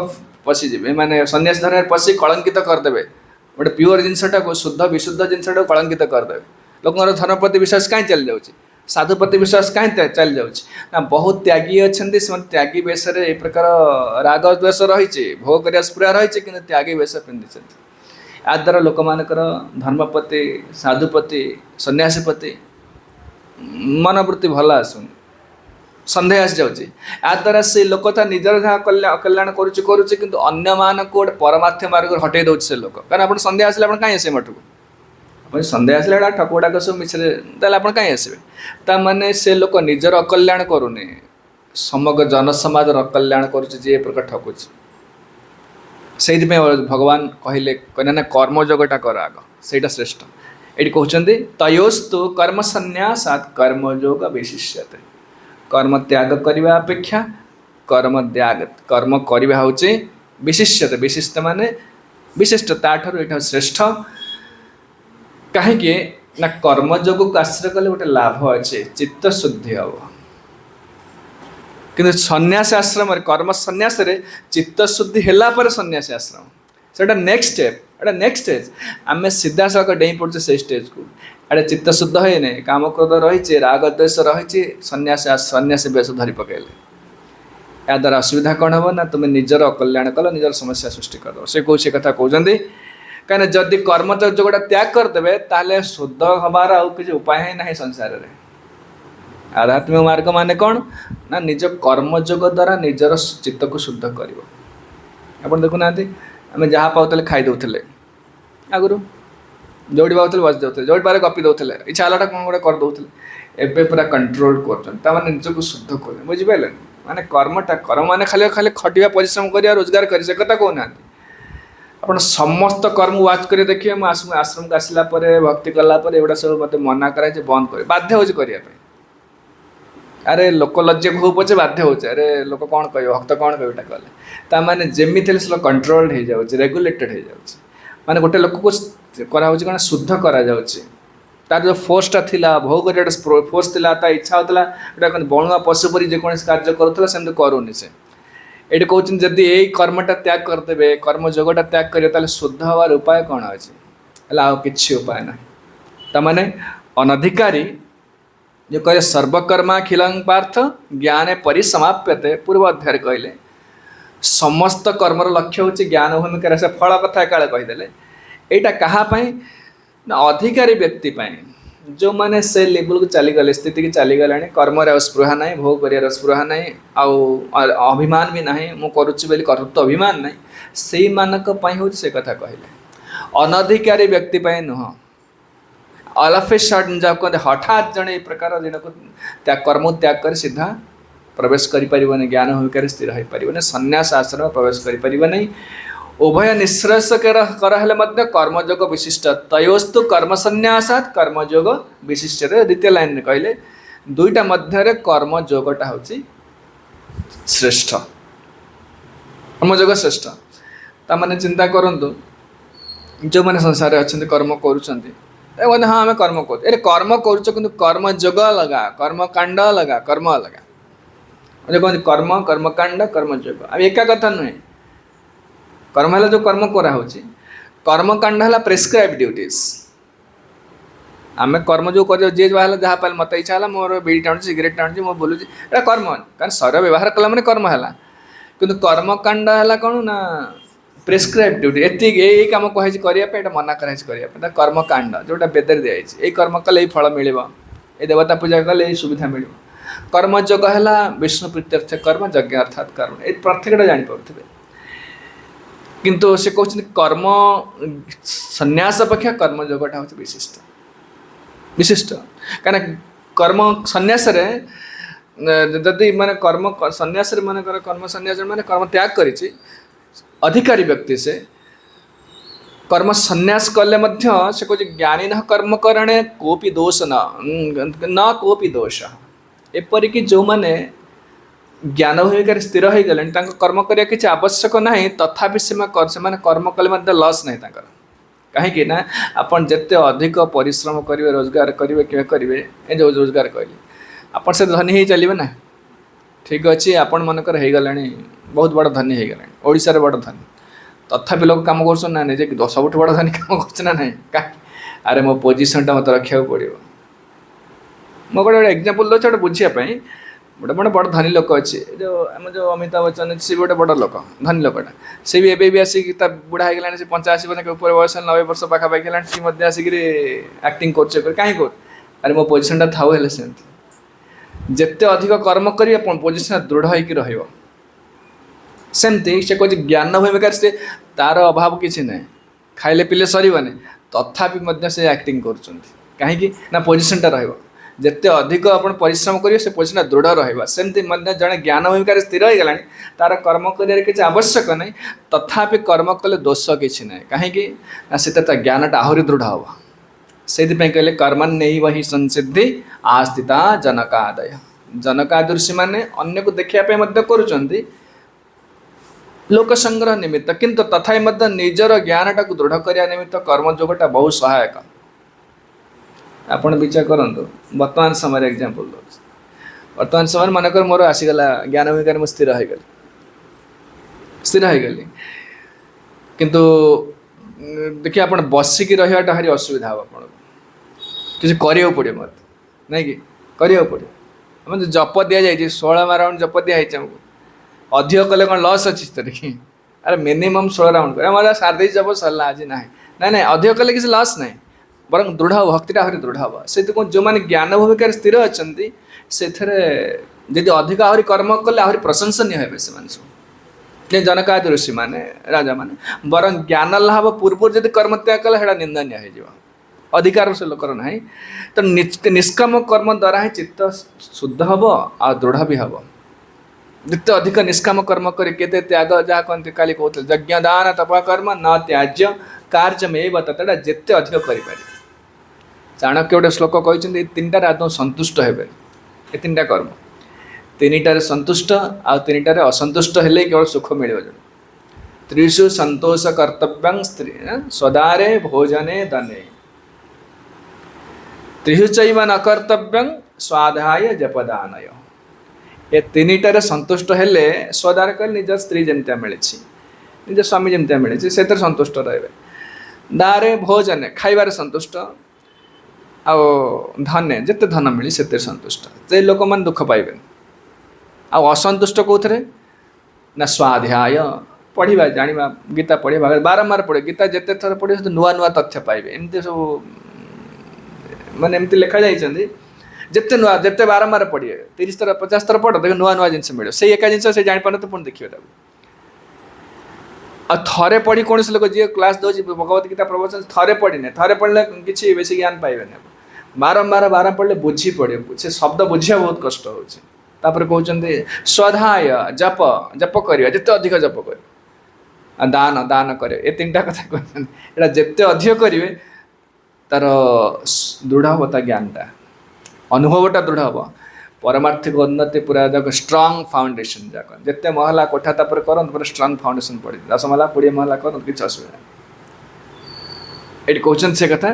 पशिजे मैंने सन्यासी धर्म पशि कलंकित करदे गोटे प्योर जिनसा शुद्ध विशुद्ध जिनसा कलंकित करदे लोक धर्म प्रति विश्वास कहीं चली जाऊँगी साधुपति विश्वास कहीं चली जाऊँगी ना बहुत त्यागी अच्छा से त्यागी वेश ए प्रकार राग द्वेष रही भोग कर स्पृहा रही कि त्यागी वेश पिंधि या द्वारा लोक मानकर धर्मपति साधुपति सन्यासीपति मनोवृत्ति भल आसुनि सन्देह आसी जाऊँगी या द्वारा से लोक था निजर जहाँ कल्याण करुच्चे कि अन्य मान को गोटे परमार्थ मार्ग हटई दौर से लोक कारण आप सन्देह आसे आप कहीं आसे मठक आप सन्देह आसे ठक गुड़ाक सब मिछे आप कहीं आसवे ताने से लोक निजर अकल्याण करूनी समग्र जनसमाज अकल्याण करुच्चे प्रकार ठकुच से भगवान कहले कहना ना कर्मयोगटा कर आग से श्रेष्ठ ये कहते तयोस्तु कर्म संन्यासात् कर्मयोग विशिष्यते कर्म त्याग करने अपेक्षा कर्म त्याग कर्म करवा हूँ विशिष्यते विशिष्ट माने विशिष्ट ताठू ये श्रेष्ठ कहीं ना कर्मयोग को आश्रय कले गोटे लाभ अच्छे चित्त शुद्धि हम कि सन्यासी आश्रम कर्म सन्यास चित्त शुद्धि है सन्यासी आश्रम से नेक्स्ट स्टेज आम सीधा सड़क डेई पड़े से स्टेज को अरे चित्त शुद्ध है काम क्रोध रही राग द्वेष रही सन्यासी बेश धरी पकड़े या द्वारा असुविधा कौन हम ना तुम्हें निजर अकल्याण कल निजर समस्या सृष्टि करद से कौन से कथा कहते कहीं जदि कर्मयोगटा त्याग करदे ताले शुद्ध हमार आउ किसी उपाय ही ना संसार में आध्यात्मिक मार्ग माने कौन ना निज कर्मयोग द्वारा निजर चित्त को शुद्ध कर देखुना आम जहाँ पाते खाई दौले आगु जोड़ी पाते बस जाते जोड़ी पारे गपी दौले इच्छा है कौन गोटे करदे एवं पूरा कंट्रोल कर निजक शुद्ध कर बुझिपारे माने कर्मटा कर्म माने खाली खाली खटिया परिश्रम कर रोजगार कर से कथा कहना आप समस्त कर्म वाच कर देखिए आश्रम को आसला भक्ति कलापर एगुड़ा सब मत मना कराई बंद कर बाध्य हो करने अरे लोक लज्जा हो पचे बाध्य हो अरे लोक कौन कह भक्त कौन कहटा कले ताने जमी थे से कंट्रोल्ड हो जाए रेगुलेटेड हो जाए माने गोटे लोक को करा शुद्ध करा तार जो फोर्सटा थिला भोग कर फोर्स थिला इच्छा होता गोटे बणुआ पशुपरी जेकोसी कार्य करूला सेमती करूनी से ये कहते जदि यही कर्मटा त्याग करदे कर्मयोगटा त्याग करें शुद्ध हबार उपाय कौन अच्छे कि उपाय ना तमाने अनधिकारी जो कहे सर्वकर्माखिलं पार्थ ज्ञाने परिसमाप्यते पूर्व अध्याय कहले समस्त कर्मर लक्ष्य हूँ ज्ञान भूमिका से फल कथा काले कहीदे यहाँ कहाँपाई ना अधिकारी व्यक्ति जो माने से लेवल को चलीगले स्थिति की चलीगला कर्म स्पृहा ना भोग कर स्पृहा ना अभिमान भी ना मुझे करुच्ची कर्तृत्व अभिमान ना से मानक हूँ से कथा कहले अनधिकारी व्यक्ति नुह अलफे सडन जहाँ कहते हठात जड़े ये प्रकार दिन को त्याग कर्म त्याग कर सीधा प्रवेश करें ज्ञान भूमिका स्थिर हो पारे सन्यास आश्रम प्रवेश करें उभय निःश्रेष कर कर्मयोग विशिष्ट तयोस्तु कर्म संन्यासात् कर्मयोग विशिष्ट द्वितीय लाइन कहले दुईटा मध्य कर्मयोगटा हूँ श्रेष्ठ कर्मयोग श्रेष्ठ ताने चिंता करूँ जो मैंने संसार अच्छा कर्म कर हाँ आम कर्म कर कर्म कर कर्मयोग अलगा कर्मकांड अलगा कर्म अलगा कहते कर्म कर्मकांड कर्मयोग अब एका कथा नुहे कर्म है जो कर्म कराऊँ कर्मकांड है प्रेस्क्राइब ड्यूटीज आम कर्म जो कर जी जहाँ पाल मत इच्छा है मोर बीड़ी टाणुची सिगरेट टाणुची मो बोलूँ एटा कर्म कारण शरीर व्यवहार कला मैंने कर्म है कि कर्मकांड है कौन ना प्रेस्क्राइब ड्यूटी एति यही कम कही करने मना कर कर्मकांड जोटा बेदर दिखाई यही कर्म कले फल मिल देवता पूजा कले यही सुविधा मिल कर्मयोग है विष्णु प्रीत्यर्थ कर्म यज्ञ अर्थात कर्म ये प्रत्येकटा जापे किंतु से कहते कर्म संन्यास अपेक्षा कर्मयोगटा हूँ विशिष्ट विशिष्ट कहीं कर्म संन्यास जदि माने कर्म संन्यास मन कर्म संन्यास माने कर्म त्याग कर अधिकारी व्यक्ति से कर्म संन्यास कले से कह ज्ञानी न कर्म करणे कोपी दोष न कोपी दोष एपरिक जो मैंने ज्ञान भूमिका स्थिर हो गले कर्म करने किसी आवश्यक ना तथापि से कर्म कले लस ना कहीं ना आपन जिते अधिक परिश्रम करेंगे रोजगार करेंगे क्या करेंगे ये जो रोजगार कहली आप से धनी ही चलिए ना ठीक अच्छे आपण मनकर हो गले बहुत बड़ धनी हो गले ओडिशा बड़ धनी तथापि लोग कम कर ना जे सब बड़ धनी कम करना ना कहीं अरे मो पोजिशनटा मत रखा पड़ो ମୁଁ ଗୋଟେ ଏକ୍ଜାମ୍ପଲ୍ ଦେଉଛି ଗୋଟେ ବୁଝିବା ପାଇଁ। ଗୋଟେ ଗୋଟେ ବଡ଼ ଧନୀ ଲୋକ ଅଛି, ଯେଉଁ ଅମିତାଭ ବଚ୍ଚନ ଅଛି, ସେ ବି ଗୋଟେ ବଡ଼ ଲୋକ, ଧନୀ ଲୋକଟା। ସେ ବି ଏବେ ବି ଆସିକି ତା ବୁଢ଼ା ହେଇଗଲାଣି, ସେ 85 ବର୍ଷ ଉପରେ ବୟସ, 90 ବର୍ଷ ପାଖାପାଖି ହେଲାଣି, ସେ ମଧ୍ୟ ଆସିକିରି ଆକ୍ଟିଂ କରୁছে। କାହିଁ କରୁ? ଆରେ ମୋ ପୋଜିସନ୍ଟା ଥାଉ, ହେଲେ ସେମିତି ଯେତେ ଅଧିକ କର୍ମ କରିବେ ପୋଜିସନ୍ ଦୃଢ଼ ହେଇକି ରହିବ। ସେମିତି ସେ କହୁଛି ଜ୍ଞାନ ଭୂମିକାରେ ସେ ତାର ଅଭାବ କିଛି ନାହିଁ, ଖାଇଲେ ପିଇଲେ ସରିବନି, ତଥାପି ମଧ୍ୟ ସେ ଆକ୍ଟିଂ କରୁଛନ୍ତି। କାହିଁକି ନା ପୋଜିସନ୍ଟା ରହିବ। ଯେତେ ଅଧିକ ଆପଣ ପରିଶ୍ରମ କରିବେ ସେ ପୋଜିସନ୍ଟା ଦୃଢ଼ ରହିବ। ସେମିତି ମଧ୍ୟ ଜଣେ ଜ୍ଞାନ ଭୂମିକାରେ ସ୍ଥିର ହେଇଗଲାଣି, ତାର କର୍ମ କରିବାର କିଛି ଆବଶ୍ୟକ ନାହିଁ, ତଥାପି କର୍ମ କଲେ ଦୋଷ କିଛି ନାହିଁ। କାହିଁକି ନା ସେତେ ତା ଜ୍ଞାନଟା ଆହୁରି ଦୃଢ଼ ହେବ। ସେଇଥିପାଇଁ କହିଲେ କର୍ମଣ୍ୟୈବ ହି ସଂସିଦ୍ଧି ଆସ୍ଥିତା ଜନକାଦୟ। ଜନକାଦି ଋଷିମାନେ ଅନ୍ୟକୁ ଦେଖିବା ପାଇଁ ମଧ୍ୟ କରୁଛନ୍ତି ଲୋକ ସଂଗ୍ରହ ନିମିତ୍ତ, କିନ୍ତୁ ତଥାପି ମଧ୍ୟ ନିଜର ଜ୍ଞାନଟାକୁ ଦୃଢ଼ କରିବା ନିମିତ୍ତ କର୍ମଯୋଗଟା ବହୁତ ସହାୟକ। ଆପଣ ବିଚାର କରନ୍ତୁ, ବର୍ତ୍ତମାନ ସମୟରେ ଏକ୍ଜାମ୍ପଲ୍ ଦେଉଛି। ବର୍ତ୍ତମାନ ସମୟରେ ମନେକର ମୋର ଆସିଗଲା ଜ୍ଞାନ ଭୂମିକାରେ ମୁଁ ସ୍ଥିର ହେଇଗଲି, କିନ୍ତୁ ଦେଖିବା ଆପଣ ବସିକି ରହିବାଟା ଭାରି ଅସୁବିଧା ହେବ। ଆପଣଙ୍କୁ କିଛି କରିବାକୁ ପଡ଼ିବ, ମୋତେ ନାଇଁ କି କରିବାକୁ ପଡ଼ିବ। ଆମେ ଯେଉଁ ଜପ ଦିଆଯାଇଛି 16 ରାଉଣ୍ଡ ଜପ ଦିଆହେଇଛି ଆମକୁ, ଅଧିକ କଲେ କ'ଣ ଲସ୍ ଅଛି ସେଥିରେ କି? ଆରେ ମିନିମମ୍ 16 ରାଉଣ୍ଡ କରିବା, ମୋର ସାରି ଦେଇଛି ଜପ ସରିଲା ଆଜି, ନାହିଁ ନାଇଁ, ଅଧିକ କଲେ କିଛି ଲସ୍ ନାହିଁ, ବରଂ ଦୃଢ଼ ହେବ, ଭକ୍ତିଟା ଆହୁରି ଦୃଢ଼ ହେବ। ସେଥିପାଇଁ ଯେଉଁମାନେ ଜ୍ଞାନ ଭୂମିକାରେ ସ୍ଥିର ଅଛନ୍ତି, ସେଥିରେ ଯଦି ଅଧିକ ଆହୁରି କର୍ମ କଲେ ଆହୁରି ପ୍ରଶଂସନୀୟ ହେବେ ସେମାନେ ସବୁ, ଯେ ଜନକାଦି ଋଷିମାନେ, ରାଜାମାନେ। ବରଂ ଜ୍ଞାନ ଲାଭ ପୂର୍ବରୁ ଯଦି କର୍ମ ତ୍ୟାଗ କଲେ ସେଇଟା ନିନ୍ଦନୀୟ ହେଇଯିବ, ଅଧିକାର ସେ ଲୋକର ନାହିଁ। ତ ନିଷ୍କାମ କର୍ମ ଦ୍ୱାରା ହିଁ ଚିତ୍ତ ଶୁଦ୍ଧ ହେବ ଆଉ ଦୃଢ଼ ବି ହେବ। ଯେତେ ଅଧିକ ନିଷ୍କାମ କର୍ମ କରି କେତେ ତ୍ୟାଗ, ଯାହା କହନ୍ତି କାଲି କହୁଥିଲେ, ଯଜ୍ଞ ଦାନ ତପ କର୍ମ ନ ତ୍ୟାଜ୍ୟ କାର୍ଯ୍ୟମେବ ତତଃ, ଯେତେ ଅଧିକ କରିପାରିବେ। ଚାଣକ୍ୟ ଗୋଟେ ଶ୍ଲୋକ କହିଛନ୍ତି, ଏ ତିନିଟାରେ ଆଦୌ ସନ୍ତୁଷ୍ଟ ହେବେ। ଏ ତିନିଟା କର୍ମ, ତିନିଟାରେ ସନ୍ତୁଷ୍ଟ ଆଉ ତିନିଟାରେ ଅସନ୍ତୁଷ୍ଟ ହେଲେ କେବଳ ସୁଖ ମିଳିବ। ତ୍ରିଷୁ ସନ୍ତୋଷ କର୍ତ୍ତବ୍ୟଂ ସ୍ତ୍ରୀ ସଦାରେ ଭୋଜନେ ଦନେ, ତ୍ରିଷୁ ଚୈବ ନ କର୍ତ୍ତବ୍ୟଂ ସ୍ୱାଧ୍ୟାୟ ଜପଦାନୟ। ଏ ତିନିଟାରେ ସନ୍ତୁଷ୍ଟ ହେଲେ, ସ୍ୱଦାର କହିଲେ ନିଜ ସ୍ତ୍ରୀ ଯେମିତିଆ ମିଳିଛି, ନିଜ ସ୍ୱାମୀ ଯେମିତିଆ ମିଳିଛି, ସେଥିରେ ସନ୍ତୁଷ୍ଟ ରହିବେ। ଦାରେ ଭୋଜନେ, ଖାଇବାରେ ସନ୍ତୁଷ୍ଟ, ଆଉ ଧନେ, ଯେତେ ଧନ ମିଳି ସେଥିରେ ସନ୍ତୁଷ୍ଟ। ସେ ଲୋକମାନେ ଦୁଃଖ ପାଇବେନି। ଆଉ ଅସନ୍ତୁଷ୍ଟ କେଉଁଥିରେ? ନା ସ୍ୱାଧ୍ୟାୟ, ପଢ଼ିବା, ଜାଣିବା, ଗୀତା ପଢ଼ିବା, ବାରମ୍ବାର ପଢ଼ିବେ। ଗୀତା ଯେତେ ଥର ପଢ଼ିବେ ସେତେ ନୂଆ ନୂଆ ତଥ୍ୟ ପାଇବେ। ଏମିତି ସବୁ ମାନେ ଏମିତି ଲେଖା ଯାଇଛନ୍ତି, ଯେତେ ବାରମ୍ବାର ପଢ଼ିବେ, 30 ଥର 50 ଥର ପଢ଼, ଦେଖେ ନୂଆ ନୂଆ ଜିନିଷ ମିଳିବ। ସେଇ ଏକା ଜିନିଷ ସେ ଜାଣିପାରୁନଥିବ, ପୁଣି ଦେଖିବେ ତାକୁ। ଆଉ ଥରେ ପଢ଼ି କୌଣସି ଲୋକ ଯିଏ କ୍ଲାସ୍ ଦେଉଛି ଭଗବତ ଗୀତା ପ୍ରବଚନ, ଥରେ ପଢ଼ିନେ, ଥରେ ପଢ଼ିଲେ କିଛି ବେଶୀ ଜ୍ଞାନ ପାଇବେନି। ବାରମ୍ବାର ପଢ଼ିଲେ ବୁଝି ପଡ଼ିବ, ସେ ଶବ୍ଦ ବୁଝିବା ବହୁତ କଷ୍ଟ ହେଉଛି। ତାପରେ କହୁଛନ୍ତି ସ୍ୱାଧ୍ୟାୟ, ଜପ କରିବା, ଯେତେ ଅଧିକ ଜପ କରିବେ, ଆଉ ଦାନ କରିବେ। ଏ ତିନିଟା କଥା କହୁଛନ୍ତି। ଏଇଟା ଯେତେ ଅଧିକ କରିବେ ତାର ଦୃଢ଼ ହେବ, ତା ଜ୍ଞାନଟା, ଅନୁଭବଟା ଦୃଢ଼ ହେବ। ପରମାର୍ଥିକ ଉନ୍ନତି ପୁରା ଯାକ ଷ୍ଟ୍ରଙ୍ଗ ଫାଉଣ୍ଡେସନ୍ ଯାକ। ଯେତେ ମହଲା କୋଠା ତାପରେ କରନ୍ତୁ, ପୁରା ଷ୍ଟ୍ରଙ୍ଗ ଫାଉଣ୍ଡେସନ୍ ପଡ଼ିବ। 10 ମହଲା 20 ମହଲା କରନ୍ତୁ, କିଛି ଅସୁବିଧା ନାହିଁ। ଏଠି କହୁଛନ୍ତି ସେ କଥା।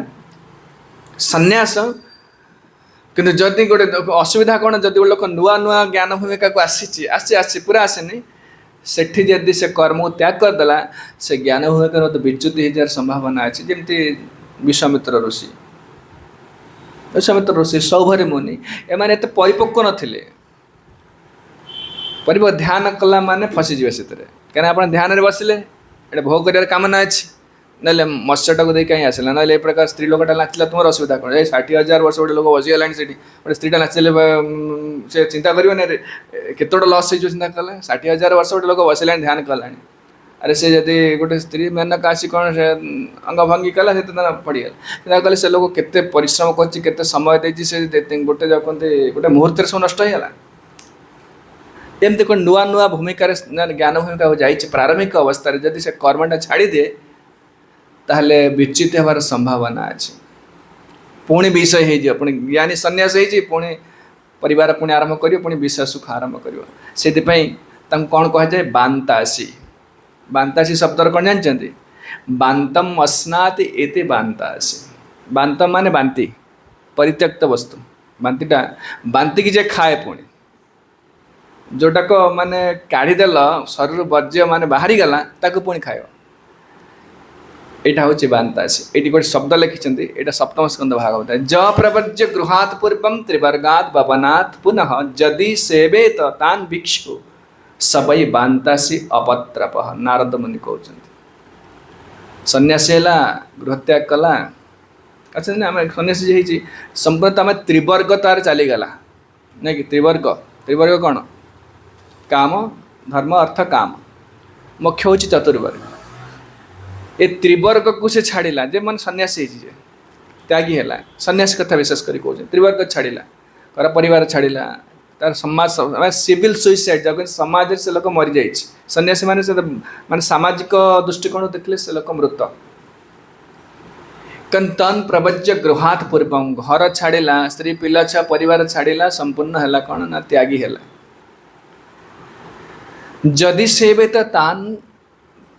ସନ୍ନ୍ୟାସ, କିନ୍ତୁ ଯଦି ଗୋଟେ ଅସୁବିଧା କ'ଣ, ଯଦି ଗୋଟେ ଲୋକ ନୂଆ ନୂଆ ଜ୍ଞାନ ଭୂମିକାକୁ ଆସିଛି ପୁରା ଆସିନି, ସେଠି ଯଦି ସେ କର୍ମକୁ ତ୍ୟାଗ କରିଦେଲା, ସେ ଜ୍ଞାନ ଭୂମିକାରେ ମୋତେ ବିଚ୍ୟୁତି ହେଇଯିବାର ସମ୍ଭାବନା ଅଛି। ଯେମିତି ବିଶ୍ୱାମିତ୍ର ଋଷି, ସୌଭରି ମୁନି, ଏମାନେ ଏତେ ପରିପକ୍ୱ ନଥିଲେ। ଧ୍ୟାନ କଲା ମାନେ ଫସିଯିବେ ସେଥିରେ। କାହିଁକିନା ଆପଣ ଧ୍ୟାନରେ ବସିଲେ, ଏଇଟା ଭୋଗ କରିବାର କାମନା ଅଛି, ନହେଲେ ମତ୍ସ୍ୟଟାକୁ ଦେଇ କାହିଁ ଆସିଲା, ନହେଲେ ଏ ପ୍ରକାର ସ୍ତ୍ରୀ ଲୋକଟା ନାଚିଲା, ତୁମର ଅସୁବିଧା କ'ଣ? 60,000 ବର୍ଷ ଗୋଟେ ଲୋକ ବସିଗଲାଣି ସେଠି, ଗୋଟେ ସ୍ତ୍ରୀଟା ନାଚିଲେ ସେ ଚିନ୍ତା କରିବନି କେତେ ବଡ଼ ଲସ୍ ହେଇଯିବ? ଚିନ୍ତା କଲେ 60,000 ବର୍ଷ ଗୋଟେ ଲୋକ ବସିଲାଣି, ଧ୍ୟାନ କଲାଣି। ଆରେ ସେ ଯଦି ଗୋଟେ ସ୍ତ୍ରୀ ମେନକା ଆସି କ'ଣ ସେ ଅଙ୍ଗ ଭଙ୍ଗୀ କଲା, ସେତେ ଦିନ ପଡ଼ିଗଲା। ଚିନ୍ତା କଲେ ସେ ଲୋକ କେତେ ପରିଶ୍ରମ କରିଛି, କେତେ ସମୟ ଦେଇଛି, ସେ ଗୋଟେ କହନ୍ତି ଗୋଟେ ମୁହୂର୍ତ୍ତରେ ସବୁ ନଷ୍ଟ ହେଇଗଲା। ଏମିତି କ'ଣ ନୂଆ ନୂଆ ଭୂମିକାରେ, ଜ୍ଞାନ ଭୂମିକାକୁ ଯାଇଛି ପ୍ରାରମ୍ଭିକ ଅବସ୍ଥାରେ, ଯଦି ସେ କର୍ମଟା ଛାଡ଼ିଦିଏ, ତାହେଲେ ବିଚ୍ୟୁତ ହେବାର ସମ୍ଭାବନା ଅଛି। ପୁଣି ବିଷୟ ହେଇଯିବ, ପୁଣି ଜ୍ଞାନୀ ସନ୍ନ୍ୟାସ ହେଇଛି, ପୁଣି ପରିବାର ପୁଣି ଆରମ୍ଭ କରିବ, ପୁଣି ବିଷୟ ସୁଖ ଆରମ୍ଭ କରିବ। ସେଥିପାଇଁ ତାଙ୍କୁ କ'ଣ କୁହାଯାଏ? ବାନ୍ତାସୀ। ବାନ୍ତାସୀ ଶବ୍ଦର କ'ଣ ଜାଣିଛନ୍ତି? ବାନ୍ତମ ଅସ୍ନାତି ଏତେ ବାନ୍ତାସୀ। ବାନ୍ତମ ମାନେ ବାନ୍ତି, ପରିତ୍ୟକ୍ତ ବସ୍ତୁ। ବାନ୍ତିକି ଯେ ଖାଏ, ପୁଣି ଯେଉଁଟାକ ମାନେ କାଢ଼ିଦେଲ, ଶରୀରରୁ ବର୍ଜ୍ୟ ମାନେ ବାହାରିଗଲା, ତାକୁ ପୁଣି ଖାଇବ। यहाँ हूँ बांतासी ये गोटे शब्द लिखिं यहाँ सप्तम स्कंद भागवत ज प्रवर्ज्य गृहात् पूर्वं त्रिवर्गात् भवनात् पुनः जदि सेवेत तान् भिक्षु सबई बांतासी अपत्रप नारद मुनि कहते सन्यासी है गृहत्याग कला अच्छा आम सन्यासी जी संपूर्ण आम त्रिवर्ग तार चलीगला नहीं कि त्रिवर्ग त्रिवर्ग कौन काम धर्म अर्थ काम मोक्ष हूँ चतुर्वर्ग ये त्रिवर्ग को से छाड़ा जे मन सन्यासी त्यागी है सन्यासी कथा विशेष कर त्रिवर्ग छाड़ा घर परिवार छाड़ा तार समाज सिविल सुइसाइड जब समाज से लोक मरी जाइए सन्यासी माने सामाजिक दृष्टिकोण देखले से लोक मृत तन प्रवज्य गृहात् पूर्व घर छाड़ा स्त्री पिला छुआ परिवार छाड़ा संपूर्ण है कौन ना त्यागी है जदि सेवे तो तान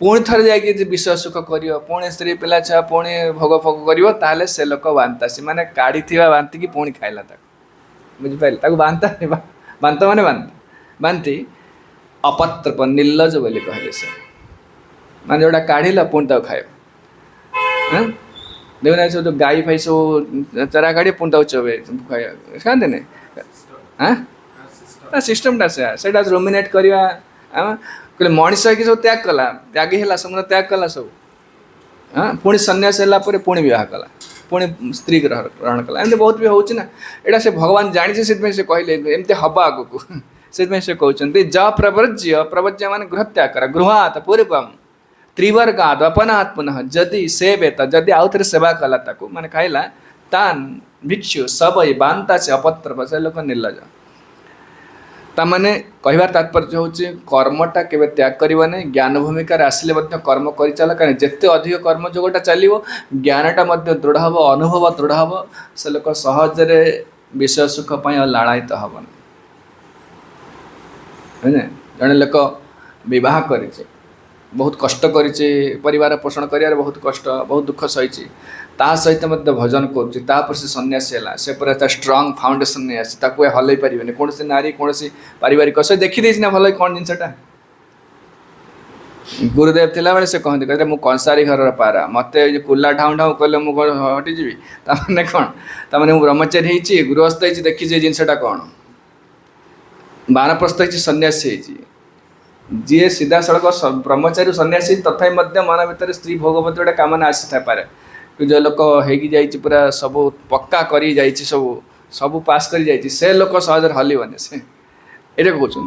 पुणी थर जाकि विषय सुख कर पुणी स्त्री पिला छुआ पुणी भोग फोग कर से लोक बांतासी माने काढ़ी बांति की पुणी खाइला बुझिपारे बांता बांता माने बांति अपत्रप निर्लज बोली कहले से माने जोटा काढ़िला पुणी तक खाए देखना सब जो गाई फाई सब चरा काढ़ी पुणी तक चोबे खाते नहीं हाँ सिस्टमटा से रुमिनेट करवा कहले मनीष कि सब त्याग कला त्यागी है सब त्याग कला सब हाँ पुणी सन्यास है पुणी विवाह कला पुणी स्त्री ग्रहण कला एमती बहुत भी होना यहाँ से भगवान जानी से कहले एमती हम आगक से कहते ज प्रवर्ज्य प्रवर्ज्य मान गृह त्याग कर गृहात् पूर्व त्रिवर्गात् अपनात् पुनः जदि सेवेत जदि आउ थे सेवा कला ताकू माने खाइला तान भिक्षु सबई बांता से अपत्र से लोक निर्लज ताने कहबार तात्पर्य हूँ कर्मटा केवे त्याग करने ज्ञान भूमिकार आसिले कर्म कर चल कहीं जिते अधिक कर्म जोगटा चलो ज्ञानटा दृढ़ हम अनुभव दृढ़ हम से लोक सहजरे विषय सुख लालायित हेन जड़े लोक बह कर बहुत कष्ट कर परिवार पोषण कर बहुत कष्ट बहुत दुख सही ता सहित भजन कर से सन्यासी है से पूरा स्ट्रंग फाउंडेशन नहीं आसी हल पारे कौन नारी कौन पारिवारिक से देखी ना भल कौन जिनटा गुरुदेव थिला बेले से कहते कहते मु कंसारी घर पारा मत कुला ढाऊ ढाऊ कले मुझे हटिजी ताने कौन ताने ब्रह्मचारी होती गृहस्थ होती देखी जिनटा कौन बानप्रस्थ होती सन्यासी जी सीधा सड़क ब्रह्मचारी सन्यासी तथा मन भर स्त्री भोगवती गोटे कामना आसी थापे जो लोक हो पूरा सब पक्का कर सब सब पास कर से लोक सहज हलबनी से ये कहते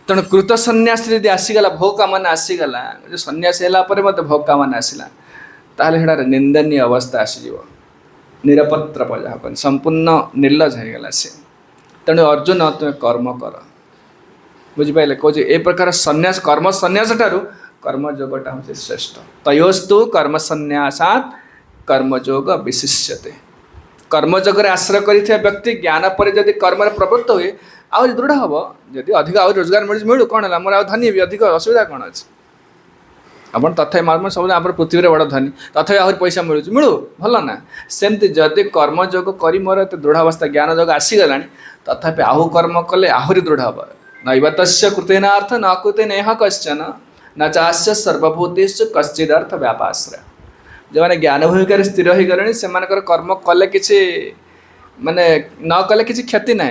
तेणु कृत सन्यास यदि आसीगला भोग कामना आसीगला जो सन्यासी है भोग कामना आसला ताल निंदनीय अवस्था आसीज निरपत्र जहाँ संपूर्ण निर्लज होगला से तेणु अर्जुन तुम्हें कर्म कर बुझिपारे कौच ए प्रकार सन्यास कर्म सन्यास ठारू कर्मयोगटा हूँ श्रेष्ठ तयोस्तु कर्म सन्यासात् कर्मयोग विशिष्यते कर्मयोग आश्रय कर व्यक्ति ज्ञान पर जदि कर्म प्रवृत्त हुए आउ दृढ़ हम जदि अधिक आउ रोजगार मिलू कौन है मोर धनी भी अधिक असुविधा कौन अच्छे आप तथा सब आप पृथ्वी बड़ धनी तथा आहरी पैसा मिलू भल ना सेमती जदि कर्मयोग कर मोर एत दृढ़ अवस्था ज्ञान योग आसीगला तथापि आहु कर्म कले आहरी दृढ़ हम नैव तस्य कृतेन अर्थ न कृतेन यह कश्चन न चास्य सर्वभूतेषु कश्चिदर्थ व्यापाश्रय जो मैंने ज्ञान भूमिकार स्थिर हो गले से कर्म कले कि माने न कले कि क्षति ना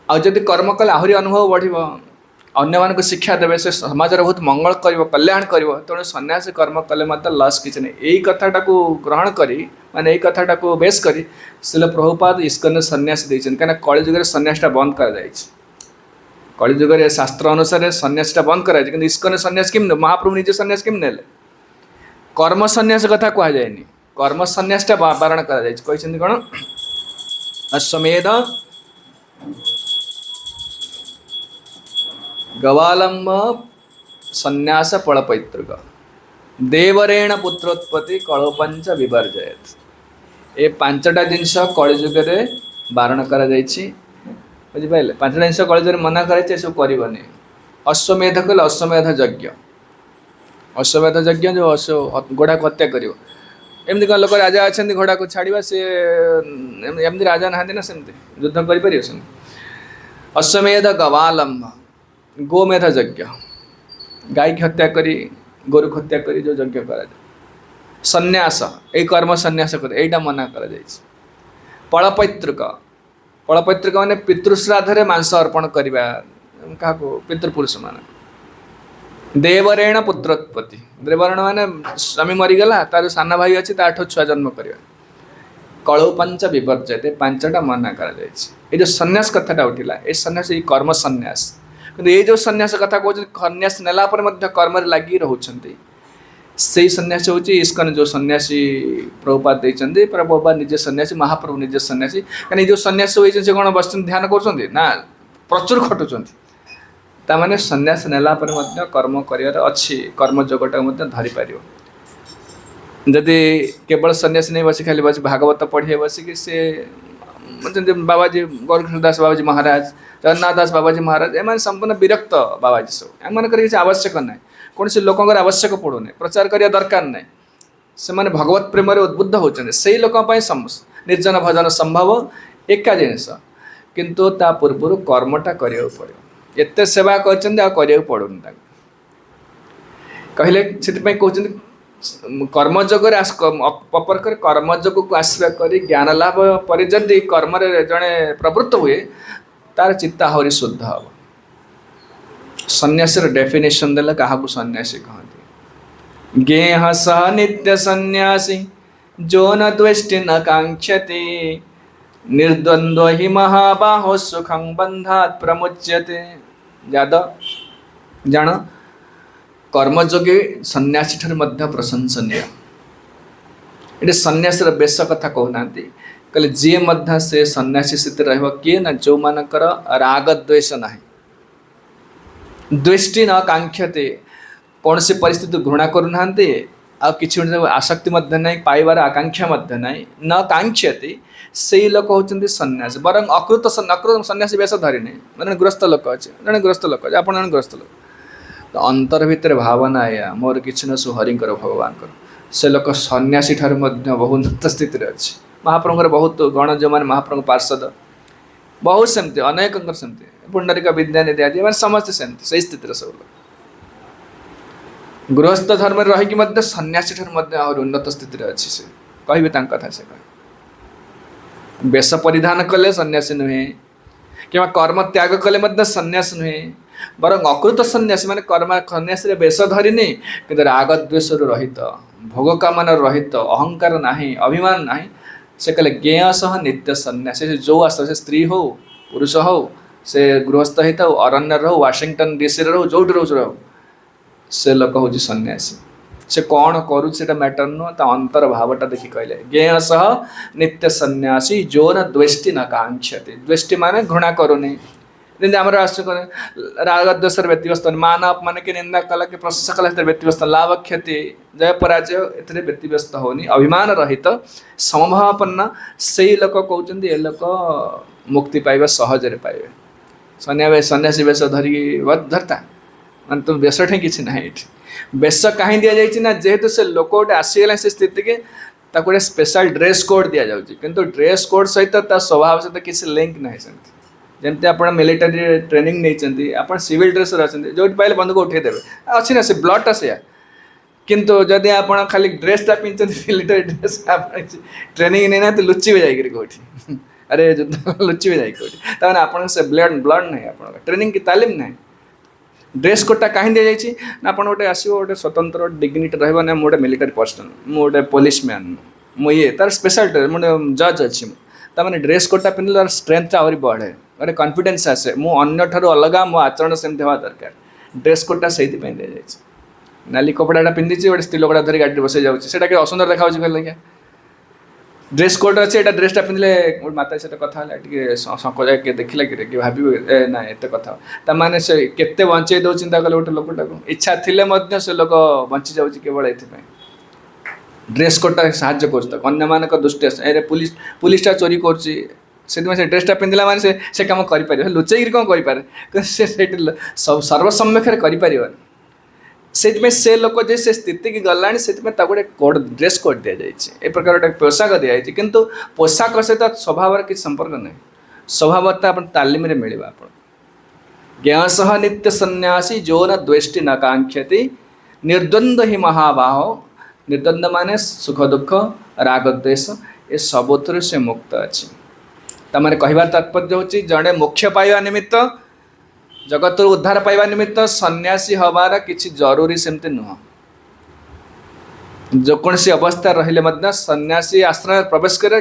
आदि कर्म कले आहरी अनुभव बढ़ अन्य मानक शिक्षा देवे से समाज बहुत मंगल कर कल्याण कर तेणु सन्यासी कर्म कले लस किसी नहीं यही कथाटा को ग्रहण करी माने यही कथाटा को बेस करी श्रील प्रभुपाद इस्कन सन्यास देते कहीं कलिजुग सन्यासटा बंद कर कलिजुग शास्त्र अनुसार सन्यासटा बंद कर इस्कन सन्यास किम महाप्रभु निजे सन्यास किम ने कर्म सन्यास कथा कहुए कर्म सन्यासटा बारण कर कौन अश्वमेध गवालंब सन्यास फलपैतृक देवरेण पुत्रोत्पत्ति कलोपंच विवर्जयत ये पांचटा जिनस कलिजुग बारण कर बुझिपारे पांचटा जिनस कलिजुग मना कर सब करनी अश्वमेध कहले अश्वमेध यज्ञ अश्वमेध यज्ञ जो घोड़ा को हत्या कर एमती कौन लोक राजा अच्छा घोड़ा को छाड़ा सी एमती राजा नहांती ना सेमती युद्ध कर अश्वमेध गवालंब गोमेध यज्ञ गाय की हत्या करी गोरु की हत्या करी जो यज्ञ करा सन्यास ए कर्म सन्यास कर एटा मना कर फलपैतृक फलपैतृक माने पितृश्राद्ध मांस अर्पण करवा क्या पितृपुरुष मान देवरेण पुत्रोत्पत्ति देवरेण माने स्वामी मरीगला तार सान भाई अच्छी ताठ छुआ जन्म करवा कलौ पंच विवर्जते पांचटा मना कर जो सन्यास कथाटा उठिला ए सन्यास ये कर्म सन्यास किंतु ये जो सन्यास कथा कहते सन्यास नेला कर्म लगी रोचंती से सन्यासी हूँ इस्कन जो सन्यासी प्रभुपाद देते प्रभुपाद निजे सन्यासी महाप्रभु निजे सन्यासी कहीं जो सन्यासी होती से कौन बस ध्यान कर ना प्रचुर खटुंट ताने सन्यास नेला कर्म कर अच्छी कर्म जोगटा धरी पार जदि केवल सन्यासी नहीं बस खाली बस भागवत पढ़े बसिक से बाबाजी गोरखनाथ दास बाबाजी महाराज जगन्नाथ दास बाबाजी महाराज एम संपूर्ण विरक्त बाबाजी सब एम किसी आवश्यक ना कौन से लोक आवश्यक पड़ूना प्रचार करने दरकार ना से मैंने भगवत प्रेम उद्बुद्ध होती से लोक निर्जन भजन संभव एका जिनस किंतु ता पूर्व कर्मटा करा पड़ो एत सेवा कर पड़ूनी कहले से कहते कर्मजोग अपरकर कर्मजोग को आश्रय कर ज्ञान लाभ पर जदि कर्म जड़े प्रवृत्त हुए तार चित्त आहरी शुद्ध हम सन्यासी डेफिनेशन देला क्या सन्यासी कहते गेह सह नित्य सन्यासी जो न द्वेष्टि न कांक्षति निर्द्वंद्व ही महाबाहो सुखं बंधात् प्रमुच्यते यादव जान कर्मयोगी सन्यासी ठार मध्य प्रशंसनीय ये सन्यासी बेश कथा कहना कहले जी मध्य से सन्यासी स्थित रहिबो किए ना जो मानकर राग द्वेष ना द्वेष्टि न कांक्षते कौन से परिस्थिति घृणा करूना आ किसी आसक्ति मध्य नहीं पाइबार आकांक्षा मध्य नहीं न कांक्षते से लोक होती सन्यासी बरं अकृत सन्यासी बेश धरिने जन गृहस्थ लोक अच्छे जन गृहस्थ लोक आप जन गृहस्थ लोक तो अंतर भितर भावना या मोर किसी न हरिंकर भगवान से लोक सन्यासी ठार बहुत उन्नत स्थित अच्छे महाप्रभुर बहुत गण जो मैंने महाप्रभु पार्षद बहुत सेमती अनेक सेमती पुंडरिक विद्यानिधि आदि मैंने समस्ते सेमती से स्थित सब लोग गृहस्थ धर्म रही सन्यासी ठार उन्नत स्थित अच्छी से कहे कथा से कह वेश परिधान कले सन्यासी नुहे कि कर्म त्याग कले सन्यास नुहे बरं अकृत सन्यासी माने कर्म सन्यासी वेश धरिनी कि राग द्वेष रहित भोग कामना रहित अहंकार नाही अभिमान नाही से कहले ज्ञेय सह नित्य सन्यासी जो आस से स्त्री हो पुरुष हो से गृहस्थ होता अरण्य रो वाशिंगटन डीसी रो जो रो से लोक हूँ सन्यासी से कौन करुटा मैटर नुह ता अंतर भावटा देखी कहले ज्ञेय सह नित्य सन्यासी जो न द्वेष्टि न कांक्षते द्वेष्टि माने घृणा करूनी जमी आम राग द्वेष व्यतिव्यस्त मान अपमान के निंदा कला कि प्रशंसा कला व्यतिव्यस्त लाभ क्षति जय पराजय ए व्यतिव्यस्त होनी अभिमान रहित समभावापन्न से लोक कहते ये लोक मुक्ति पाइबा सहजरे पाइबे सन्यासी वेश धरता मान तुम वेश ठे कि ना ये वेश कहीं दि जाए जेहेतु से लोक गोटे आसीगला से स्थिति के गोटे स्पेशल ड्रेस कोड दि जाऊँगी किंतु ड्रेस कोड सहित स्वभाव सहित किसी लिंक ना सेमती जमती आप मिलिटारी ट्रेनिंग नहीं आप सिविल ड्रेस अच्छा जो पाइले बंधुक उठेदेवे अच्छी ना से ब्लडटा से किंतु जदि आप खाली ड्रेसटा पिंधते मिलिटारी ड्रेस ट्रेनिंग नहीं ना तो लुचिबे जाइए कौटी अरे युद्ध लुचिबे जाइए कौटी तमें आप से ब्लड नहीं आप ट्रेनिंग की तालीम ना ड्रेस कोडटा कहीं दि जाइए ना आप गोटे आसो गोटे स्वतंत्र डिग्निटी रहा ना मुझे मिलिटारी पर्सन मुझे पुलिस मैन मुझे तार स्पेशल ड्रेस मुझे जज अच्छी तमें ड्रेस कोडटा पिंधले तार स्ट्रेंथ आहरी बढ़े गोटे कॉन्फिडेंस आसे मुझे ठार अलग मो आचरण सेमती हवा दरकार ड्रेस कोडटा से दि जाए नाली कपड़ा पिंधि गोटे स्त्री लोकटा धरी गाड़ी बसई जाऊँगा कि असुंदर देखा क्या ड्रेस कोड अच्छे यहाँ ड्रेसटा पिंधले माता सहित कथा संकोच किए देखला कि भाव ना एत कथा माने से केते बंचे दो चिंता कले गोटे लोकटा इच्छा थिले से लोक बंची जाऊँगी केवल ये ड्रेस कोडटा साहाଯ୍य कर मान दृष्टि अरे पुलिसटा चोरी कर ड्रेसटा पिंधला माने से कम कर लुचेक कौन करें सब सर्वसम्मुखें कर से लोक जे से स्थिति की गला से गोटे कोड ड्रेस कोड दि जाए ए प्रकार गोटे पोशाक दि जाए किंतु पोशाक सहित स्वभाव किसी संपर्क नहीं स्वभावता आप तालीम मिले आप ज्ञ सह नित्य सन्यासी जो न द्वेष्टि न कांक्षति निर्द्वंद्व ही महाबाहो निर्द्वंद माने सुख दुख राग द्वेष ये सबुथुर से मुक्त अच्छी तमाने कहबार तात्पर्य होची जड़े मोक्ष पाइबा निमित्त जगत उद्धार पाइबा निमित्त सन्यासी हबार किछि जरूरी सेमती नुह जेकोसी अवस्था रही सन्यासी आश्रम प्रवेश कर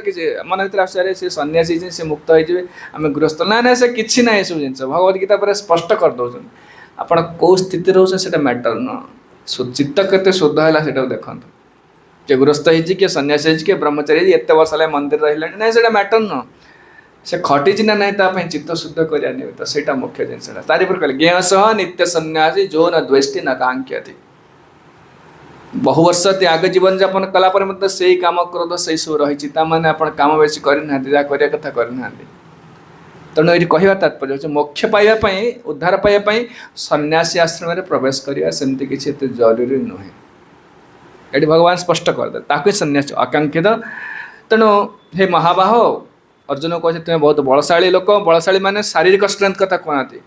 मन भर आश्चर्य से सन्यासी से मुक्त हो आम गृहस्थ ना ना से कि ना सब जिन भगवद गीता पर स्पष्ट कर दौर आपण कौ स्थिति रोचे मैटर न चित्त के शुद्ध है देखते किए गृहस्थ हो किए सन्यासी किए ब्रह्मचारी एत वर्ष है मंदिर रहा ना से मैटर न से खटी ना ना चित्त शुद्ध करवा निमित्त से मुख्य जिन तारीपर कहले ज्ञ सह नित्य सन्यासी जो न द्वेष्टि न कांक्षति बहु वर्ष त्याग जीवन यापन कलापर से ही काम क्रोध से सब रही मैंने आप कम बेसी करना जहाँ करने कथा करना तेणु ये कहवा तात्पर्य मोक्ष पाइबापी उद्धार पाइबापी सन्यासी आश्रम में प्रवेश करवा सेमती किसी एत जरूरी नुहे ये भगवान स्पष्ट करदे ताकि सन्यासी आकांक्षित तेणु हे महाबाह अर्जुन कहे तुम्हें बहुत बलशाली लोक बलशाली माने शारीरिक स्ट्रेंथ कथा कहते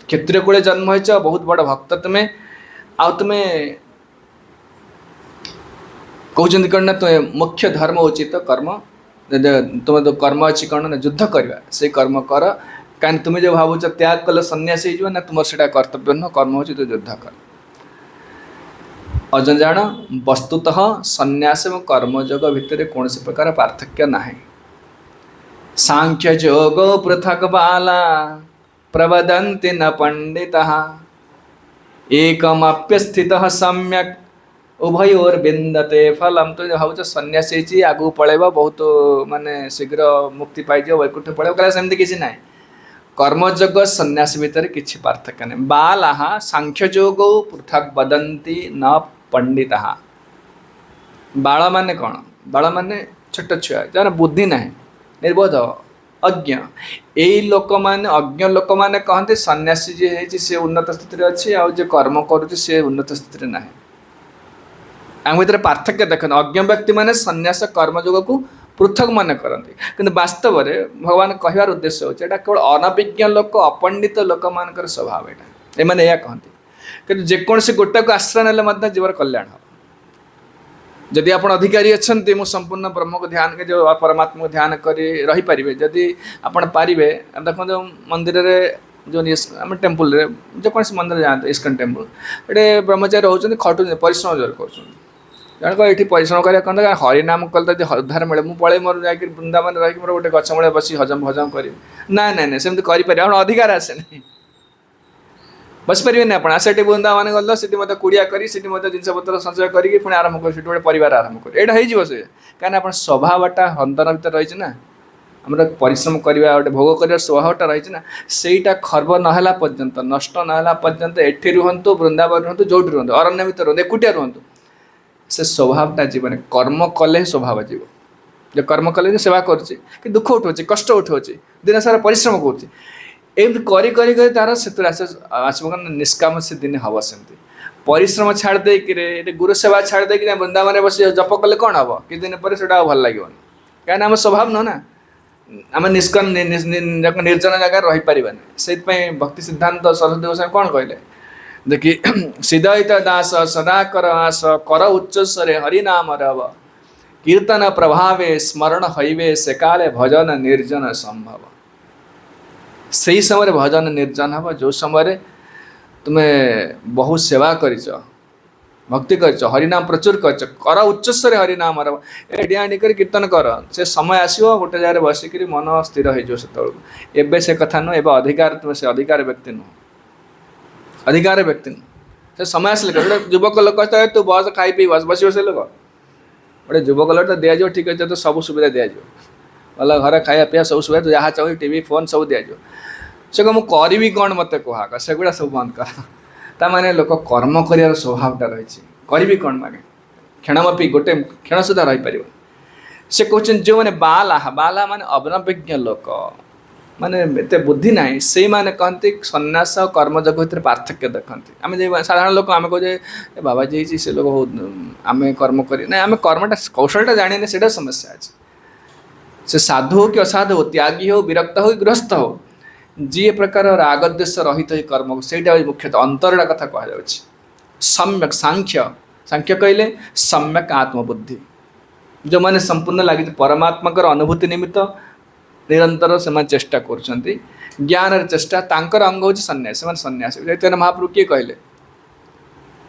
क्षत्रिय कूले जन्म हो बहुत बड़ भक्त तुम्हें तुम्हें कहते कौन ना तुम्हें मुख्य धर्म उचित कर्म तुम तो कर्म अच्छी कौन ना युद्ध करवा से कर्म कर कहीं तुम्हें जो भावुच त्याग कल सन्यासी हो ना तुम से कर्तव्य नुह कर्म हो तो युद्ध कर अर्जुन जान वस्तुतः सन्यास और कर्मयोग भितर कौन प्रकार पार्थक्य ना सांख्य योग पृथक बाला प्रवदन्ति न पंडितः एकमप्यस्थितः सम्यक उभयोर बिंदते फलम तो भाव सन्यासी आगू पलैब बहुत माने शीघ्र मुक्ति पाइज वैकुंठ पलैब कहला सेमती किसी ना कर्मयोग सन्यासी भितर किसी पार्थक्य नहीं बाला सांख्य योग पृथक वदन्ति न पंडिता बाल माने कौन बाल माने छोट छुआ जार बुद्धि ना निर्बोध अज्ञ यही लोक मैंने अज्ञ लोक मैंने कहते सन्यासी जी है सी उन्नत स्थिति अच्छी आउ कर्म करुँचे उन्नत स्थिति ना आम भर पार्थक्य देखते अज्ञ व्यक्ति मैंने सन्यास कर्मयोग को पृथक मन करती कि वास्तव में भगवान कहवार उद्देश्य होता है केवल अनभिज्ञ लोक अपंडित लोक मान स्वभाव यहाँ यह कहते कि जेकोसी गोटे को आश्रय ना जीवर कल्याण हम जदि आप अधिकारी अच्छा मुझे संपूर्ण ब्रह्म को ध्यान के जो परमात्मा को ध्यान कर रहीपर जदि आपड़ पारे देखो जो मंदिर जो आम टेम्पल जेकोसी मंदिर जाते इस्कन टेम्पल ये ब्रह्मचारी रोचे खटु परिश्रम जोर कर जन ये परिश्रम कर हरिनाम कल उद्धार मिले मुझे पड़े मोर जा वृंदावन रही मोर गोटे गछ मूल बस हजम हजम कर ना ना ना सेमती करें अधिकार आसे ना बस पारे आप से वृंदावन गल से कूड़िया कर जिनपतर संचय करके पुणी आरंभ कर गोटे परिवार आरंभ कर यहाँ हो कहीं आप स्वभावटा हंतन भर रही ना आम परिश्रम करवा गोटे भोग कर स्वभावटा रही ना सहीटा खर्ब नाला पर्यंत नष्ट नाला पर्यंत एठी रुहतु वृंदावन रुहतु जो रुहतु अरण्य भर रुहतु एकुटिया रुहतु से स्वभावटा जीवन कर्म कले स्वभाव जीव जो कर्म कले सेवा कर दुख उठाऊँ कष्ट उठाऊँ दिन सारा परिश्रम कर तार से आसम निष्काम से दिन हम सेमती परिश्रम छाड़ दे गुरु सेवा छाड़ दे वृंदावन बस जप कले कौन हम कि दिन पर से भल लगे कहीं आम स्वभाव नुह ना आम निष्काम निर्जन जगह रहीपर से भक्ति सिद्धांत सरस्वती गोस्वामी कौन कहले देखी सिद्धायित दास सदा कर आस कर उच्चस्वरे हरिनाम रव कीर्तन प्रभावे स्मरण हईवे से काले भजन निर्जन संभव से समय भजन निर्जन हम जो समय तुम्हें बहुत सेवा कर भक्ति कर हरिनाम प्रचुर कर उच्चस्वर हरिनाम रव एडियाणी कर कीर्तन कर से समय आसो गोटे जगह बसिक मन स्थिर हो से कथा नुह ए अधिकार तुम से अधिकार व्यक्ति नुह अधिकार व्यक्ति से समय आस गोटे युवक लोक तू बस खाई पी बस बस से लोक गोटे युवक लोक तो दिज्व ठीक अच्छे तो सब सुविधा दिज्व भल घर खाया पीया सब सुविधा जहाँ चाहिए टीवी फोन सब दिज्व से कह मुझे कौन मत कह सेगुड़ा सब बंद कर ताने लोक कर्म कर स्वभावटा रही करी कौन मागे क्षणमपी गोटे क्षण सुधा रहीपर से कहते जो मैंने बाला माने अनभिज्ञ लोक माने एत बुद्धि ना से मैंने कहते सन्यास और कर्मयोग भर पार्थक्य देखते आम साधारण लोक आम कहे बाबाजी से लोग आम कर्म कर ना आम कर्मटा कौशलटा जाने से समस्या अच्छे से साधु हो कि असाधु हो त्यागी हो विरक्त हो गृहस्थ हो जी प्रकार रागद्वेष रहित ही कर्म से मुख्यतः अंतरटा कथा कह सम्यक सांख्य सांख्य कहले सम्यक आत्मबुद्धि जो मैंने संपूर्ण लगी परमात्मा अनुभूति निमित्त निरंतर से चेष्टा कर ज्ञान चेष्टा तांकर अंग हूँ सन्यासी से सन्यासी चैतन्य महाप्रभु किए कहले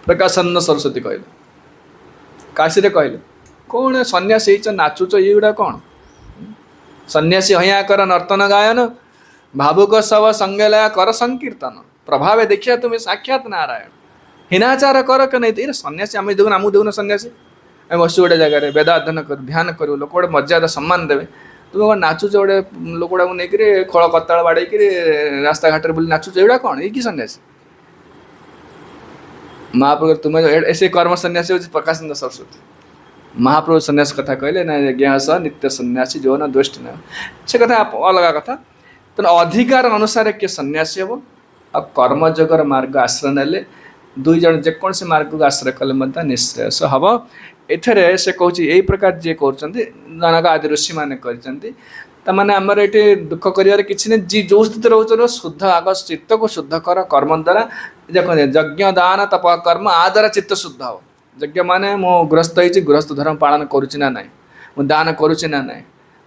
प्रकाशानंद सरस्वती कहले काशी रे कहले कौन सन्यासी नाचुच ये गुड़ा कौन सन्यासी हया कर नर्तन गायन भावुक सब संगे लया कर संकीर्तन प्रभाव देखिया तुम्हें साक्षात नारायण हिनाचार कर के नहीं सन्यासी आम देखुन आमको देखुन सन्यासी आम बस गोटे जगह वेद अध्ययन कर ध्यान करूँ लोक गोटे मर्यादा सम्मान देवे तुम कौन नाचुच गोटे लोक गुड़ा नहीं खड़ कताल बाड़े रास्ता घाट बुले नाचुच एगुड़ा कौन ये कि सन्यासी महाप्रभु तुम्हें ऐसे कर्म सन्यासी हूँ प्रकाशानंद सरस्वती महाप्रभु सन्यास कथा कहले ना ज्ञा स नित्य सन्यासी जो न द्वेष्ट न से कथा अलग कथा तेना अधिकार अनुसार किए सन्यासी हम आ कर्मयोगर मार्ग आश्रय नेले दुई जन जेकोसी मार्ग को आश्रय कले निश्रेयस हम एथरे से कहूँ यही प्रकार जी कर जनक आदि ऋषि मैंने करने आमर ये दुख कर किसी नहीं जी जो स्थित रोच शुद्ध आग चित्त को शुद्ध कर कर्म द्वारा देख यज्ञ दान तप कर्म आ द्वारा चित्त शुद्ध हो यज्ञ माने मो गृहस्थ होती गृहस्थ धर्म पालन करुच्ची ना नाई मु दान करुच्ची ना नाई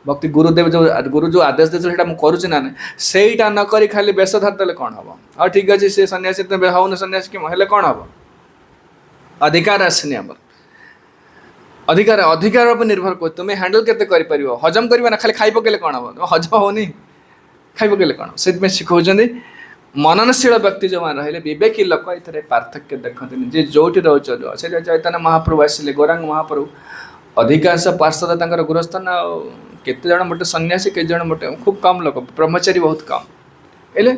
भक्ति गुरुदेव जो गुरु जो आदेश देते हैं करुच्ची ना नाई सेटा न करी खाली बेश धरदेले कौन हम हाँ ठीक अच्छे से सन्यासी हौन सन्यासी हेल्ले कौन हम अधिकार आसनी आम अधिकार अधिकार पर निर्भर कर तुम्हें हैंडल केते कर हजम करना खाली खाई पकेले कौन हम हजम होनी खाई पकेले कौन से शिखाऊँ मननशील व्यक्ति जो मैंने रही विवेकी लोक ये पार्थक्य देखते जी जो रोच से चैतन्य महाप्रभु आसिले गौरांग महाप्रभु अधिकांश पार्षद गृहस्थ ना केते जन मोटे सन्यासी के जन मोटे खूब कम लोक ब्रह्मचारी बहुत कम हेले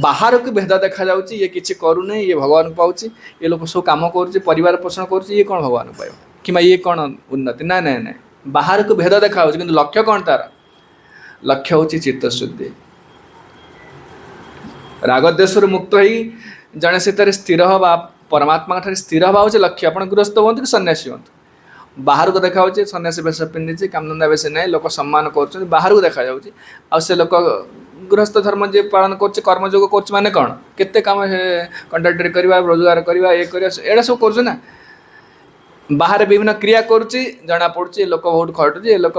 बाहर को भेद देखा जाऊँगी ये किसी करूना ये भगवान पाँच ये लोग सब कम कर पोषण कर कौन भगवान पाइब कि ये कौन उन्नति ना ना ना बाहर को भेद देखा कि लक्ष्य कौन तार लक्ष्य हूँ चित्तशुद्धि रागद्वेषर मुक्त हो जड़े से स्थिर हवा परमात्मा स्थिर हवा हूँ लक्ष्य आप गृहस्थ हूँ कि सन्यासी हूँ बाहर को देखा सन्यासी बेश पिंधि कामधंदा बेस ना लोक सम्मान कर बाहर को देखा से लोक गृहस्थ धर्म जी पालन कर्मयोग कर माने कौन केते काम कंट्राक्टर करवा रोजगार करवा ये एड़ा सब कर बाहर विभिन्न क्रिया करुच्ची जना पड़ुची लोक बहुत खटुचे लोक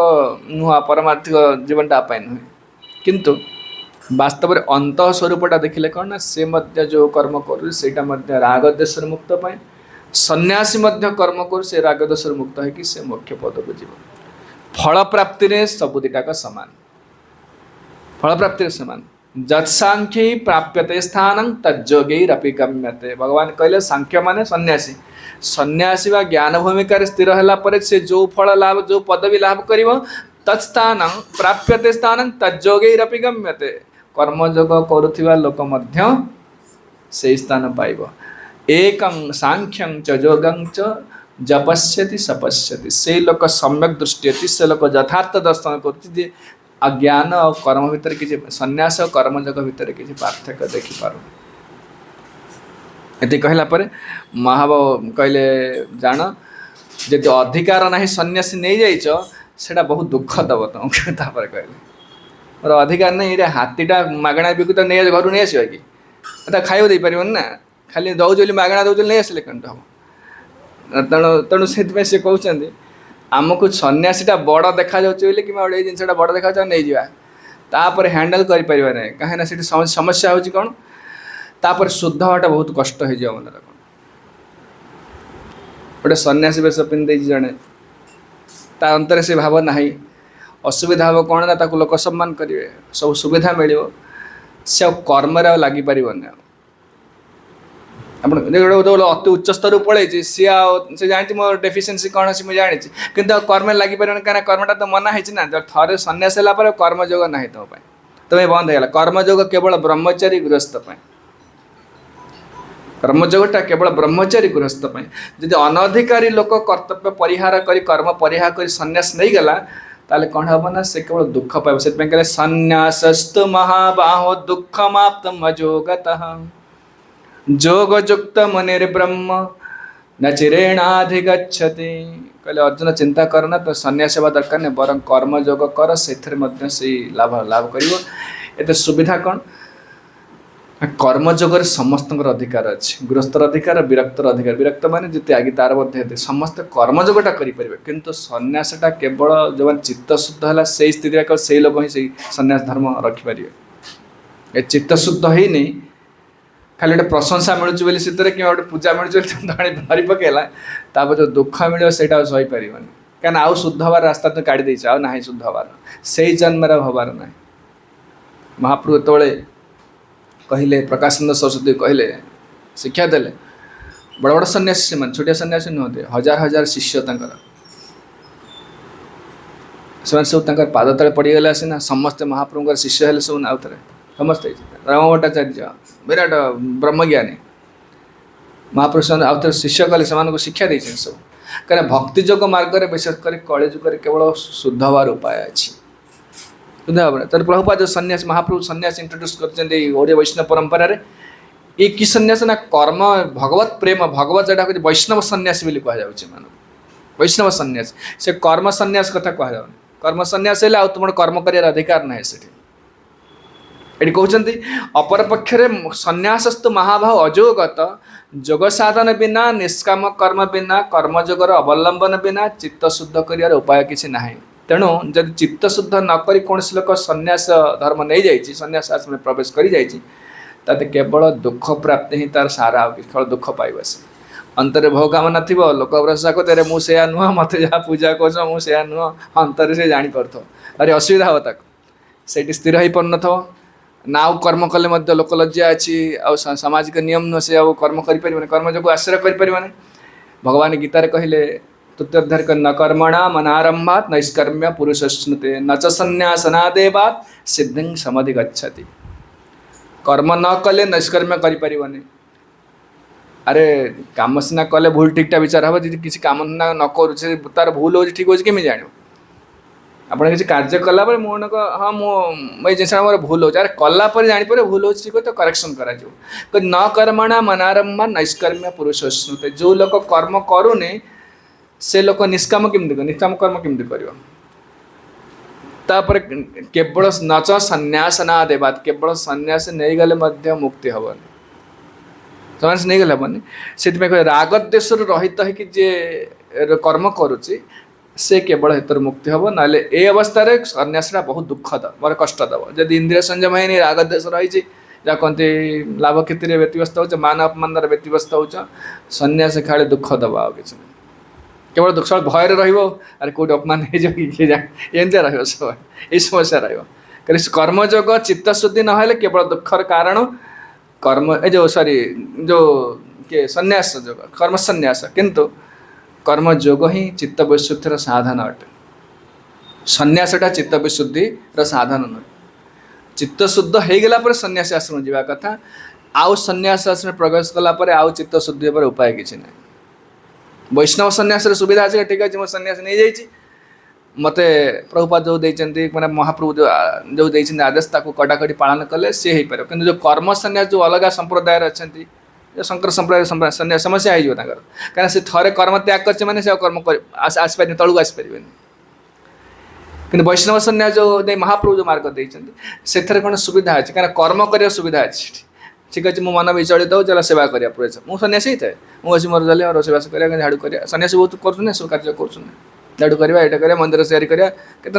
नुआ परमार्थिक जीवनटा पाए नुहे किंतु वास्तव में अंत स्वरूपटा देखिले कौन ना से जो कर्म कर रागद्वेषर मुक्त पाए सन्यासी कर्म कर से रागद्वेषर मुक्त है कि से मोक्ष पद को जीव फल प्राप्ति रे सब दिटाक सामान फल प्राप्ति सामान जत्सांख्य प्राप्यते स्थानं तज्जोगैरपि गम्यते भगवान कहले सांख्य माने सन्यासी सन्यासी वा ज्ञान भूमिका स्थिर होला पर से जो फल लाभ जो पदवी लाभ करिवो तत्स्थानं प्राप्यते स्थानं तज्जोगैरपि गम्यते कर्मयोग करुथिबा लोक मध्य से स्थान पाइब एकं सांख्यं च योगं च जपस्यति सपस्यति से लोक सम्यक दृष्टि अच्छी से लोक यथार्थ दर्शन कर अज्ञान और कर्म भितर किसी सन्यास और कर्मयोग भितर किसी पार्थक्य देखिपार ये कहला पर महाबाबू कहले जान जी अधिकार ना सन्यासी नहीं जाइच से बहुत दुख दब तुमको कहले मोर अधिकार नहीं ये हाथीटा मागणा बिकु तो नहीं घर नहीं आस कि खाइब दे पार ना खाली दौच मागणा दौच नहीं आसले कौन हम तेणु से कहते आमको सन्यासीटा बड़ देखा कि गोटे जिनसा बड़ देखा नहीं जापर हैंडल करें कहीं समस्या हो कौन तापर शुद्ध हवाटा बहुत कष्ट हो मन कौन गोटे सन्यासी बेश पिंधे जड़े ता अंतर से भाव ना असुविधा हम कौन ना लोक सम्मान करेंगे सब सुविधा मिल से कर्म लगी पार अति उच्च स्तर पड़े सी से जानी मो डेफिसीयसी कौन अच्छी मुझे जानी कि कर्म लगी पार कहीं कर्मटा तो मना है ना थे सन्यास है कर्मयोग ना तुम तुम्हें बंद होगा कर्मयोग केवल ब्रह्मचारी गृहस्थ कर्मयोगटा केवल ब्रह्मचारी गृहस्थ जदि अनधिकारी लोक कर्तव्य परिहार कर कर्म परिहार कर सन्यास नहीं गला ताले कौन हम ना से केवल दुख पाइब से कहले सन्यासस्तु महाबाहो दुखमाप्तम अजोगतः जोगयुक्त मुनिर्ब्रह्म न चिरेणाधिगच्छति कहले अर्जुन चिंता करना तो सन्यास होगा दरकार नहीं बर कर्मयोग कर से लाभ लाभ कर सुविधा कौन कर्मजोगर समस्त अधिकार अच्छे गृहस्थर अधिकार विरक्तर अधिकार विरक्त माने जिते आगे तार मध्य समस्त कर्मजोगटा करेंगे किंतु सन्यासटा केवल जो चित्त शुद्ध है से स्थिति से लोग ही सन्यास धर्म रखिपारे ए चित्त शुद्ध ही नहीं खाली गोटे प्रशंसा मिलूँ बोली से कि पूजा मिलूँ धरी पकेला जो दुख मिले से सही पार क्या आउ शुद्ध हबार रास्ता तो काढ़ी देच आ ना शुद्ध हबार से जन्म हबार ना महाप्रभु जो कहले प्रकाशानंद सरस्वती कहले शिक्षा देले बड़ बड़ सन्यासी से छोटिया सन्यासी नुहते हजार हजार शिष्य सब पाद तले पड़गला सीना समस्ते महाप्रभु शिष्य है सब आउ थे समस्ते राम भट्टाचार्य विराट ब्रह्मज्ञानी महाप्रभु आउ थे शिष्य कले से शिक्षा दे सब कहीं भक्ति जोग मार्ग में विशेषकर कलि जुग केवल शुद्ध हबार उपाय अच्छी शुद्ध भाव तर प्रभुपाद जो सन्यास महाप्रभु सन्यास इंट्रोड्यूस कर वैष्णव परंपरा रे ये कि सन्यास ना कर्म भगवत प्रेम भगवत जोटा कहते वैष्णव सन्यास बोली कहुच्छे मान वैष्णव सन्यास से कर्म सन्यास कथा कह कर्म सन्यास है तुम कर्म कर अधिकार ना से कहते अपर पक्षरे सन्यासस्तु महाभाव अजोगत जोग साधन बिना निष्काम कर्म बिना कर्मजोगर अवलंबन बिना चित्त शुद्ध कर उपाय किसी ना तेणु जब चित्त शुद्ध नक कौन लोक सन्यास धर्म नहीं जाइए सन्यास आश्रम में प्रवेश कर जाते केवल दुख प्राप्ति ही तार सारा केवल दुख पाइब से अंतर भोगाम थी लोक प्रशंसा करते मुझे नुह मत जहाँ पूजा कर मुझे नुह अंतर से जापर अरे असुविधा हे तक से स्थिर हो पार न ना कर्म कले लोक लज्जा अच्छी सामाजिक नियम नुह से कर्म कर कर्म जो आश्रय कर भगवान गीतार कहले तृतीयोध्याय न कर्मणा मनारंभात नैष्कर्म्य पुरुष स्नुते न च संन्यासनादेवात सिद्धिं समधि गच्छति कर्म न कले नैष्कर्म्य करें अरे काम सीना कले भूल ठीकटा विचार हम जी किसी काम ना न करुचे तार भूल हो ठीक हो केमी जान आप किसी कार्य कलापर मुझे हाँ मुझे जिन मोर भूल हो कलापर जापर भूल हो ठीक तो करेक्शन कर न कर्मणा मनारंभा नैष्कर्म्य पुरुष स्नुते जो लोग कर्म करूने से लोक निष्काम केमती निष्काम कर्म केमती कर केवल नच सन्यास ना देवात केवल सन्यास नहीं गले मुक्ति हेनी सन्यास नहीं गले हेनी से राग द्वेष रहित है कि जे कर्म करुच्ची से केवल हेतर मुक्ति हम ना ये अवस्था सन्यासटा बहुत दुखद मोर कष्ट दब जब इंद्रिय संयम है राग द्वेष रही जहाँ कहते लाभ क्षति व्यतीव्यस्त हो मान अपमान व्यतीव्यस्त हो सन्यास खाली दुख दब आ कि केवल दुख भय रही कौट अपमान हो एमती रही सब ये समस्या रही कर्मजोग चित्त शुद्धि ना केवल दुखर कारण कर्म ए जो सॉरी जो किए सन्यास जोग कर्म सन्यास किंतु कर्म जोग ही चित्त विशुद्धि साधन अटे सन्यासटा चित्त विशुद्धि साधन नुहे चित्त शुद्ध हो गला सन्यास आश्रम जावा कथा आउ सन्यास आश्रम प्रवेश कलापर आउ चित्त शुद्धि पर उपाय किसी ना वैष्णव सन्यास सुविधा अच्छे ठीक अच्छे मोर सन्यास नहीं जाइए मत प्रभुपाद जो देते मैंने महाप्रभु जो देते आदेश ताको कड़ाकड़ी पालन कले सी हो पार कि जो कर्म सन्यास जो अलग संप्रदाय अच्छा जो शंकर संप्रदाय सन्यास समस्या हो कहीं से थे कर्म त्याग कर कर्म आसपारे तलू आसपारे कि वैष्णव सन्यास जो महाप्रभु जो मार्ग देते से कौन सुविधा अच्छे कहीं कर्म कर सुविधा अच्छे ठीक अच्छे मो मन विचलित हो चलो सेवा करा पूरा मुझे सन्यासी ही थाए मुझे मोर जल रोषवास कर झाड़ू कर सन्यासी बहुत कर सब कार्य कर झाड़ू करवा यहाँ कर मंदिर तैयारी करा के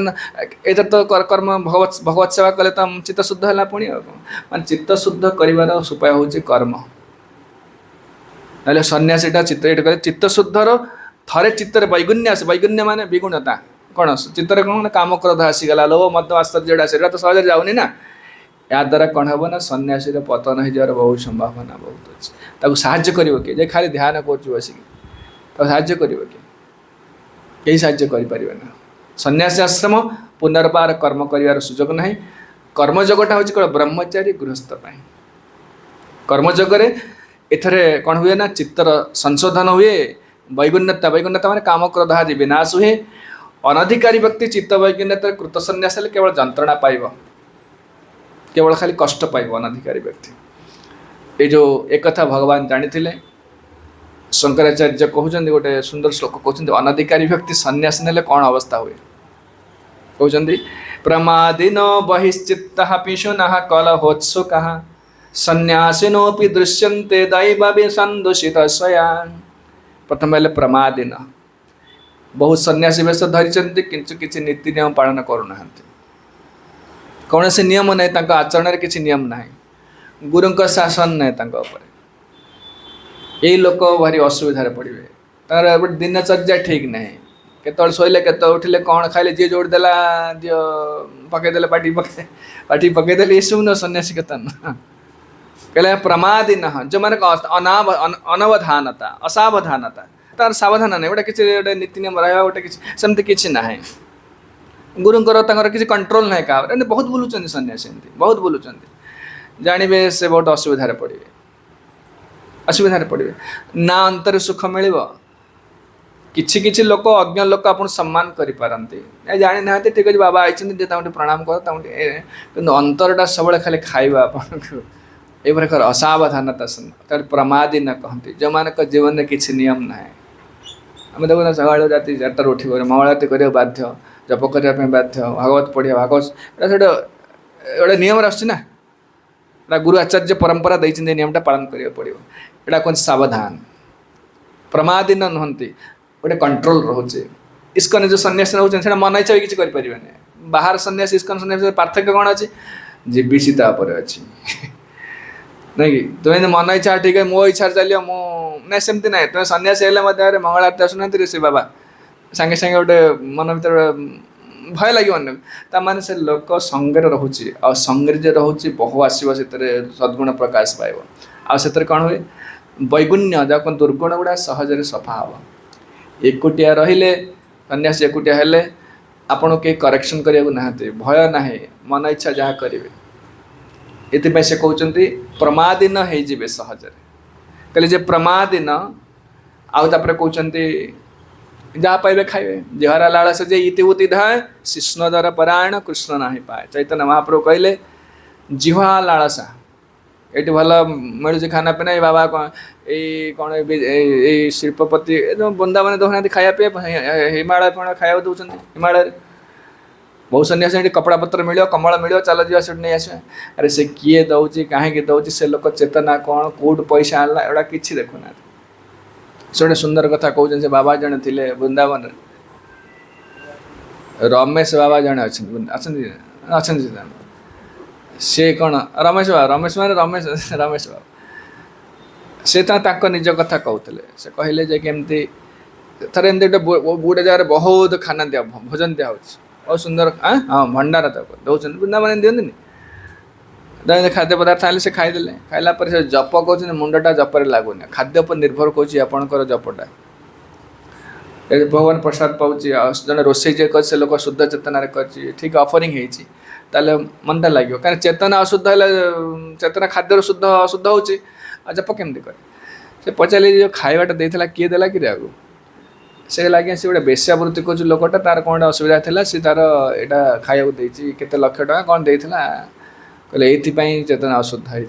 तो कर्म भगवत सेवा कले तो चित्त शुद्ध है पुणी मान चित्त शुद्ध कर उपाय हूँ कर्म ना सन्यासीटा चित्त चित्त शुद्धर थे चित्त वैगुण्य आस वैगुण्य मान विगुणता कौन चित्तर कौन काम क्रोध आसीगला लोभ मत आश्चर्य आसला तो सहज जाऊनी ना या द्वारा कौन हम ना सन्यासी पतन हो बहुत संभावना बहुत अच्छे साहाଯ୍य कर किए खाली ध्यान कर बसिक साहाଯ୍य कर कहीं साहाଯ୍य करें सन्यासी आश्रम पुनर्बार कर्म कर सुजोग ना कर्मजोगटा हूँ केवल ब्रह्मचारी गृहस्थ कर्मजोगे एथरे कौन हुए ना चित्तर संशोधन हुए वैगुण्यता वैगुण्यता मान काम क्रोध आदि विनाश हुए अनधिकारी व्यक्ति चित्त वैगुण्यता कृत सन्यास केवल जंत्रणा पाइब केवल खाली कष्ट पाइब अनधिकारी व्यक्ति ये जो एक कथा भगवान जानी शंकराचार्य कहते गोटे सुंदर श्लोक कहते अनधिकारी व्यक्ति सन्यास ने कौन अवस्था हुए कहते प्रमादिनो बहिश्चित्तः पिशुनः कलहोत्सुकः सन्यासिनोपि दृश्यन्ते दैवविसन्दूषित स्वयान्। प्रथम हेले प्रमादीन, बहुत सन्यासी वेश धरी किंतु किसी नीति नियम पालन करूना, कौन से नियम ना आचरण किसी नियम ना, गुरु शासन ना, यही लोक भारी असुविधार पड़े। तर दिनचर्या ठीक ना, केत शोले के उठिले कौन खाइले जी जोड़ देला दियो पकईदे पाटी पकईदे ये सब न सन्यासी कथा न कहले प्रमादीन जो मैंने अनवधानता असावधानता तार सावधान नहीं गोटे किसी गोटे नीति नियम रहा गोटे किसी सेमती किसी ना गुरुंकर किसी कंट्रोल ना क्या बहुत बुलूँ सन्यासी बहुत बुलूँ जानवे से बहुत असुविधार पड़े असुविधार पड़े ना अंतर सुख मिल किछि किछि लोक अज्ञ लोक आप सम्मान करें जानी ना ठीक अच्छे बाबा आई प्रणाम कर अंतरटा सब खाली खाइबा ये प्रकार असावधानता प्रमादी न कहते जो मान जीवन में किसी नियम ना आम देखो सकाल राति 4टार उठ मंगलारती करने बाध्य जप करने बाध्य भागवत पढ़िया भागवत गोटे नियम आसना गुरु आचार्य परंपरा देते नियमटा पालन करा पड़ो यहाँ कौन सावधान प्रमादी न नुहति गोटे कंट्रोल रोचे इस्कन जो सन्यासी रोचे मन इच्छा भी किसी करें बाहर सन्यासी इस्कन सन्यासी पार्थक्य कौन अच्छी जीविसीता अच्छी नहीं कि तुम्हें मन इच्छा ठीक है मो इच्छा चलो मुझे सेमती ना तुम्हें सन्यासी हेल्ले मंगल आरती आसुना ऋषि बाबा सांगे सांगे गोटे मन भर भय लगे माने से लोक संगे रोचे आ संगे जो रोचे बहु आसो सद्गुण प्रकाश पाइब आर कौन हुए वैगुण्य जहाँ दुर्गुण गुड़ा सहजरे सफा हम एकुटिया रहिले सन्यासी एकुटिया हेले आपन के करेक्शन करने ना भय ना मन इच्छा जहाँ करेंगे ये से कहते प्रमादीन हो सहजरे कहले जे प्रमादीन आउे कहते जहाँ पाइबे खाइबे जेहरा लालस जे इति उति धाय शिष्णदर परायण कृष्ण ना पाए चैतन्य महाप्रभु कहले जिह्वा लालसा ये भल मिलूँ खाना पीना ये बाबा कौन ये शिल्पपति बृंदावन दौना खाया पीए हिमालय खाया दौरान हिमालय बहुत सन्यासी कपड़ा पत्र मिल कमल मिल चल जा नहीं आस अरे से किए दौर कहीं दौर से लोक चेतना कौन कौट पैसा आनला एटा कि देखुना से गोटे सुंदर कथा कहते से बाबा जड़े थे वृंदावन रमेश बाबा जड़े अच्छा सी कौन रमेश मान रमेश रमेश बाबा सी तो निज कथा कहते से कहले केमती थे एमती गोटे गोटे जगह बहुत खाना दिया भोजन दिया बहुत सुंदर हाँ भंडार तक दौरान वृंदावन दिखती खाद्य पदार्थ आने से खाईदे खाइला से जप कहते मुंडा जपर लगुनि खाद्य पर निर्भर करुँच आपणकर जपटा भगवान प्रसाद पाँच जन रोसे से लोक शुद्ध चेतना ठीक ऑफरिंग होता मनटा लगे कहीं चेतना अशुद्ध है चेतना खाद्य शुद्ध अशुद्ध हो जप केमती करे से पचारे जो खाइबाटा देता किए देला कि आगु से लगे से गोटे बेश्यावृत्ति कर लोकटा तार कौन असुविधा था सी तार यहाँ खाया के लक्ष टाँग कौन देता कहले ये चेतना अशुद्ध है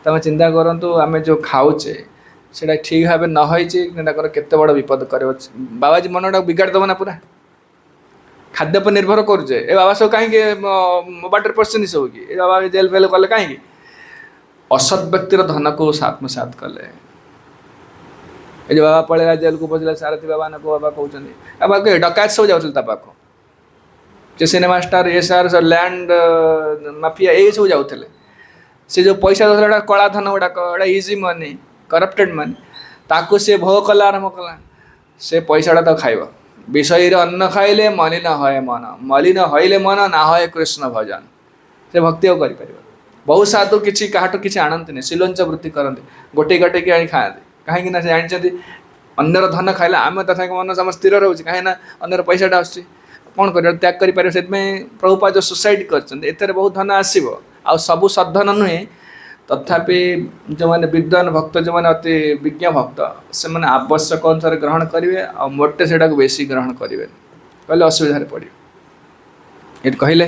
तुम चिंता करूँ आम जो खाऊचे से ठीक भाव न केत बड़ विपद कर बाबाजी मनटा बिगाड़ दब ना पूरा खाद्य पर निर्भर करुचे ए बाबा सब कहीं बाटर पड़े सब कि बाबा जेल फेल कले कहीं असत व्यक्तिर धन को आत्मसात कले ये बाबा पड़ेगा जेल को पहुँचला सारथी बाबा ना बाबा कहते बाबा डकायत सब जाऊँ पाख जे सिनेमा स्टार ये सार लैंड माफिया ये सब जाऊे से जो पैसा दूसरा कला धन गुड़ाक इजी मनी करप्टेड मनी ताकू सी भोग कला आरंभ कला से पैसाटा तो खाइब विषय अन्न खाइले मलिन हए मन मलिन हईले मन ना हए कृष्ण भजन से भक्ति और कर बहुत साधु किसी काटू किसी आणती सिलोच वृत्ति करते गोटे गोटे कि खाते कहीं जानते अन्यर धन खाइला आम तथा मन सम स्थिर रोचे कहीं अन्यर पैसाटा आस कौन कर त्याग करें से प्रभुपा जो सुसाइड कर बहुत धन आसो आ सबू सद्धन नुहे तथापि जो मैंने विद्वान भक्त जो मैंने अति विज्ञ भक्त से मैंने आवश्यक अनुसार ग्रहण करेंगे आ मोटे से बेसी ग्रहण करेंगे कहले असुविधा पड़े ये कहले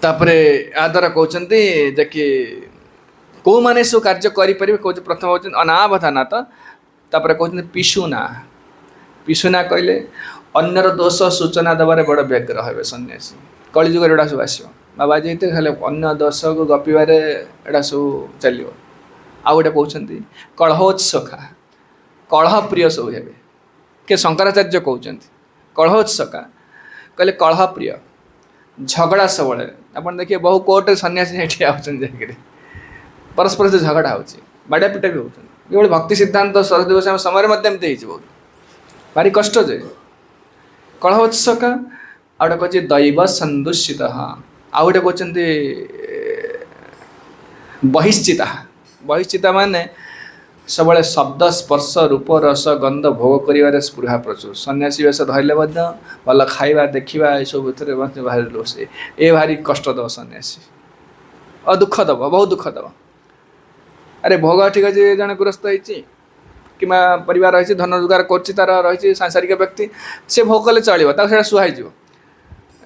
या द्वारा कहते जे कि कौ मैंने सब कार्य करें कौन प्रथम हो अनावधाना तापर कहते पिशुना कहले अन्यर दोष सूचना देवार बड़ व्यग्र हे सन्यासी कलिजुग एटा सब आस बाबाजी तो खाली अन्य दोष को गपिबारे एटा सब चलो आउ गोटे कहते कलहोत्सखा कलह प्रिय सब हे के शंकराचार्य कहते कलहोत्सखा कहले कलह प्रिय झगड़ा सब आप देखिए बहु कोर्टे सन्यासी ठिया होकर परस्पर से झगड़ा हो बाड़ा पिटा भी होती भक्ति सिद्धांत सरस्वती गोस्वामी समय बहुत भारी कष्ट जे कलहोत्सका आ गोटे कहते दैव संदूषित आउ गोटे कहते बहिश्चिता बहिश्चिता माने सब शब्द स्पर्श रूप रस गंध भोग कर स्पृहा प्रचुर सन्यासी वेश धरले भल खाଇବା देखा सब भारी रोसे ए भारी कष्ट दब सन्यासी और दुख दब बहुत दुख दब अरे भोग ठीक अच्छे जन गृहस्थ होती कि परिवार रही धन रोजगार कर रही सांसारिक व्यक्ति से भोग कले चलो सुहाई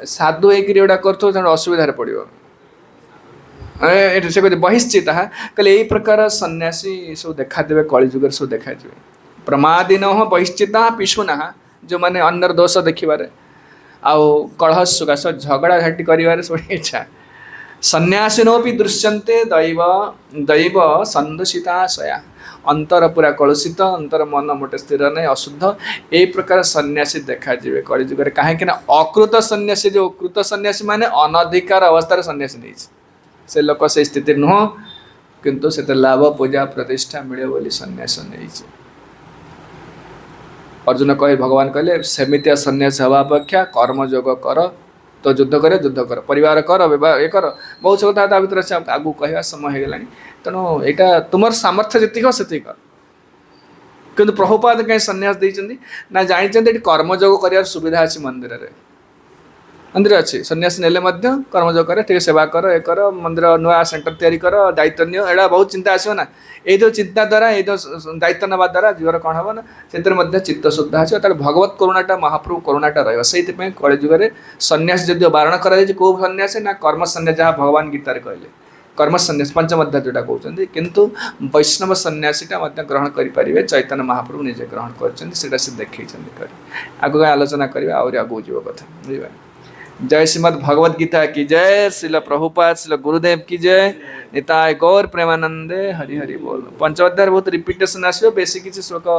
साधु होटा कर असुविधा पड़ो से कहते बहिश्चिता कहले यही प्रकार सन्यासी सब देखादेवे कलिजुगर सब देखा प्रमादीन बहिश्चिता पिशुना जो मैंने अन्यर दोष देखिबारे आउ कलह सुगास झगड़ा झाटी कर सब इच्छा सन्यासिनो भी दृश्यन्ते दैव दैव संदूषिताशया अंतर पूरा कलुषित अंतर मन मोटे स्थिर नहीं अशुद्ध ए प्रकार सन्यासी देखा जी कलिजुगर कहीं अकृत सन्यासी जो कृत सन्यासी माने अनधिकार अवस्था सन्यासी नहीं से लोक से स्थिति नुह किंतु से लाभ पूजा प्रतिष्ठा मिले बोली सन्यास नहीं अर्जुन कहे भगवान कहले सेमितिया सन्यास हवा अपेक्षा कर्मयोग कर तो युद्ध कर परिवार कर ये कर बहुत सब कथा भर से आगू कहवा समय होगा तेणु यहाँ तुम सामर्थ्य जी से कर किंतु प्रभुपाद कहीं सन्यास देते ना जानते कर्मयोग कर सुविधा अच्छी मंदिर अच्छी सन्यासी नेले कर्मयोग कर ठीक सेवा कर ये कर मंदिर नुआ सेंटर तैयारी कर दायित्व नि एटा बहुत चिंता आसो ना ये जो चिंता द्वारा ये दायित्व नवा द्वारा जीवर कौन हम ना से चित्त शुद्ध आसो तार भगवत करुणाटा महाप्रभु करुणाटा रही कलिजुगे सन्यास जदि बारण कर कौ सन्यास ना कर्म सन्यास जहाँ भगवान गीतार कहले कर्म सन्यास पंचम अध्याय जोटा कहते किंतु वैष्णव सन्यासीटा ग्रहण करेंगे चैतन्य महाप्रभु निजे ग्रहण कर देखते आगे आलोचना करवा आगू जीव कथा बुझे जय श्रीमद् भगवद गीता की जय श्रील प्रभुपाद श्रील गुरुदेव की जय निताय गौर प्रेमानंदे हरि हरि बोल पंचम अध्याय बहुत रिपीटेशन आसो बेसी किसी श्लोक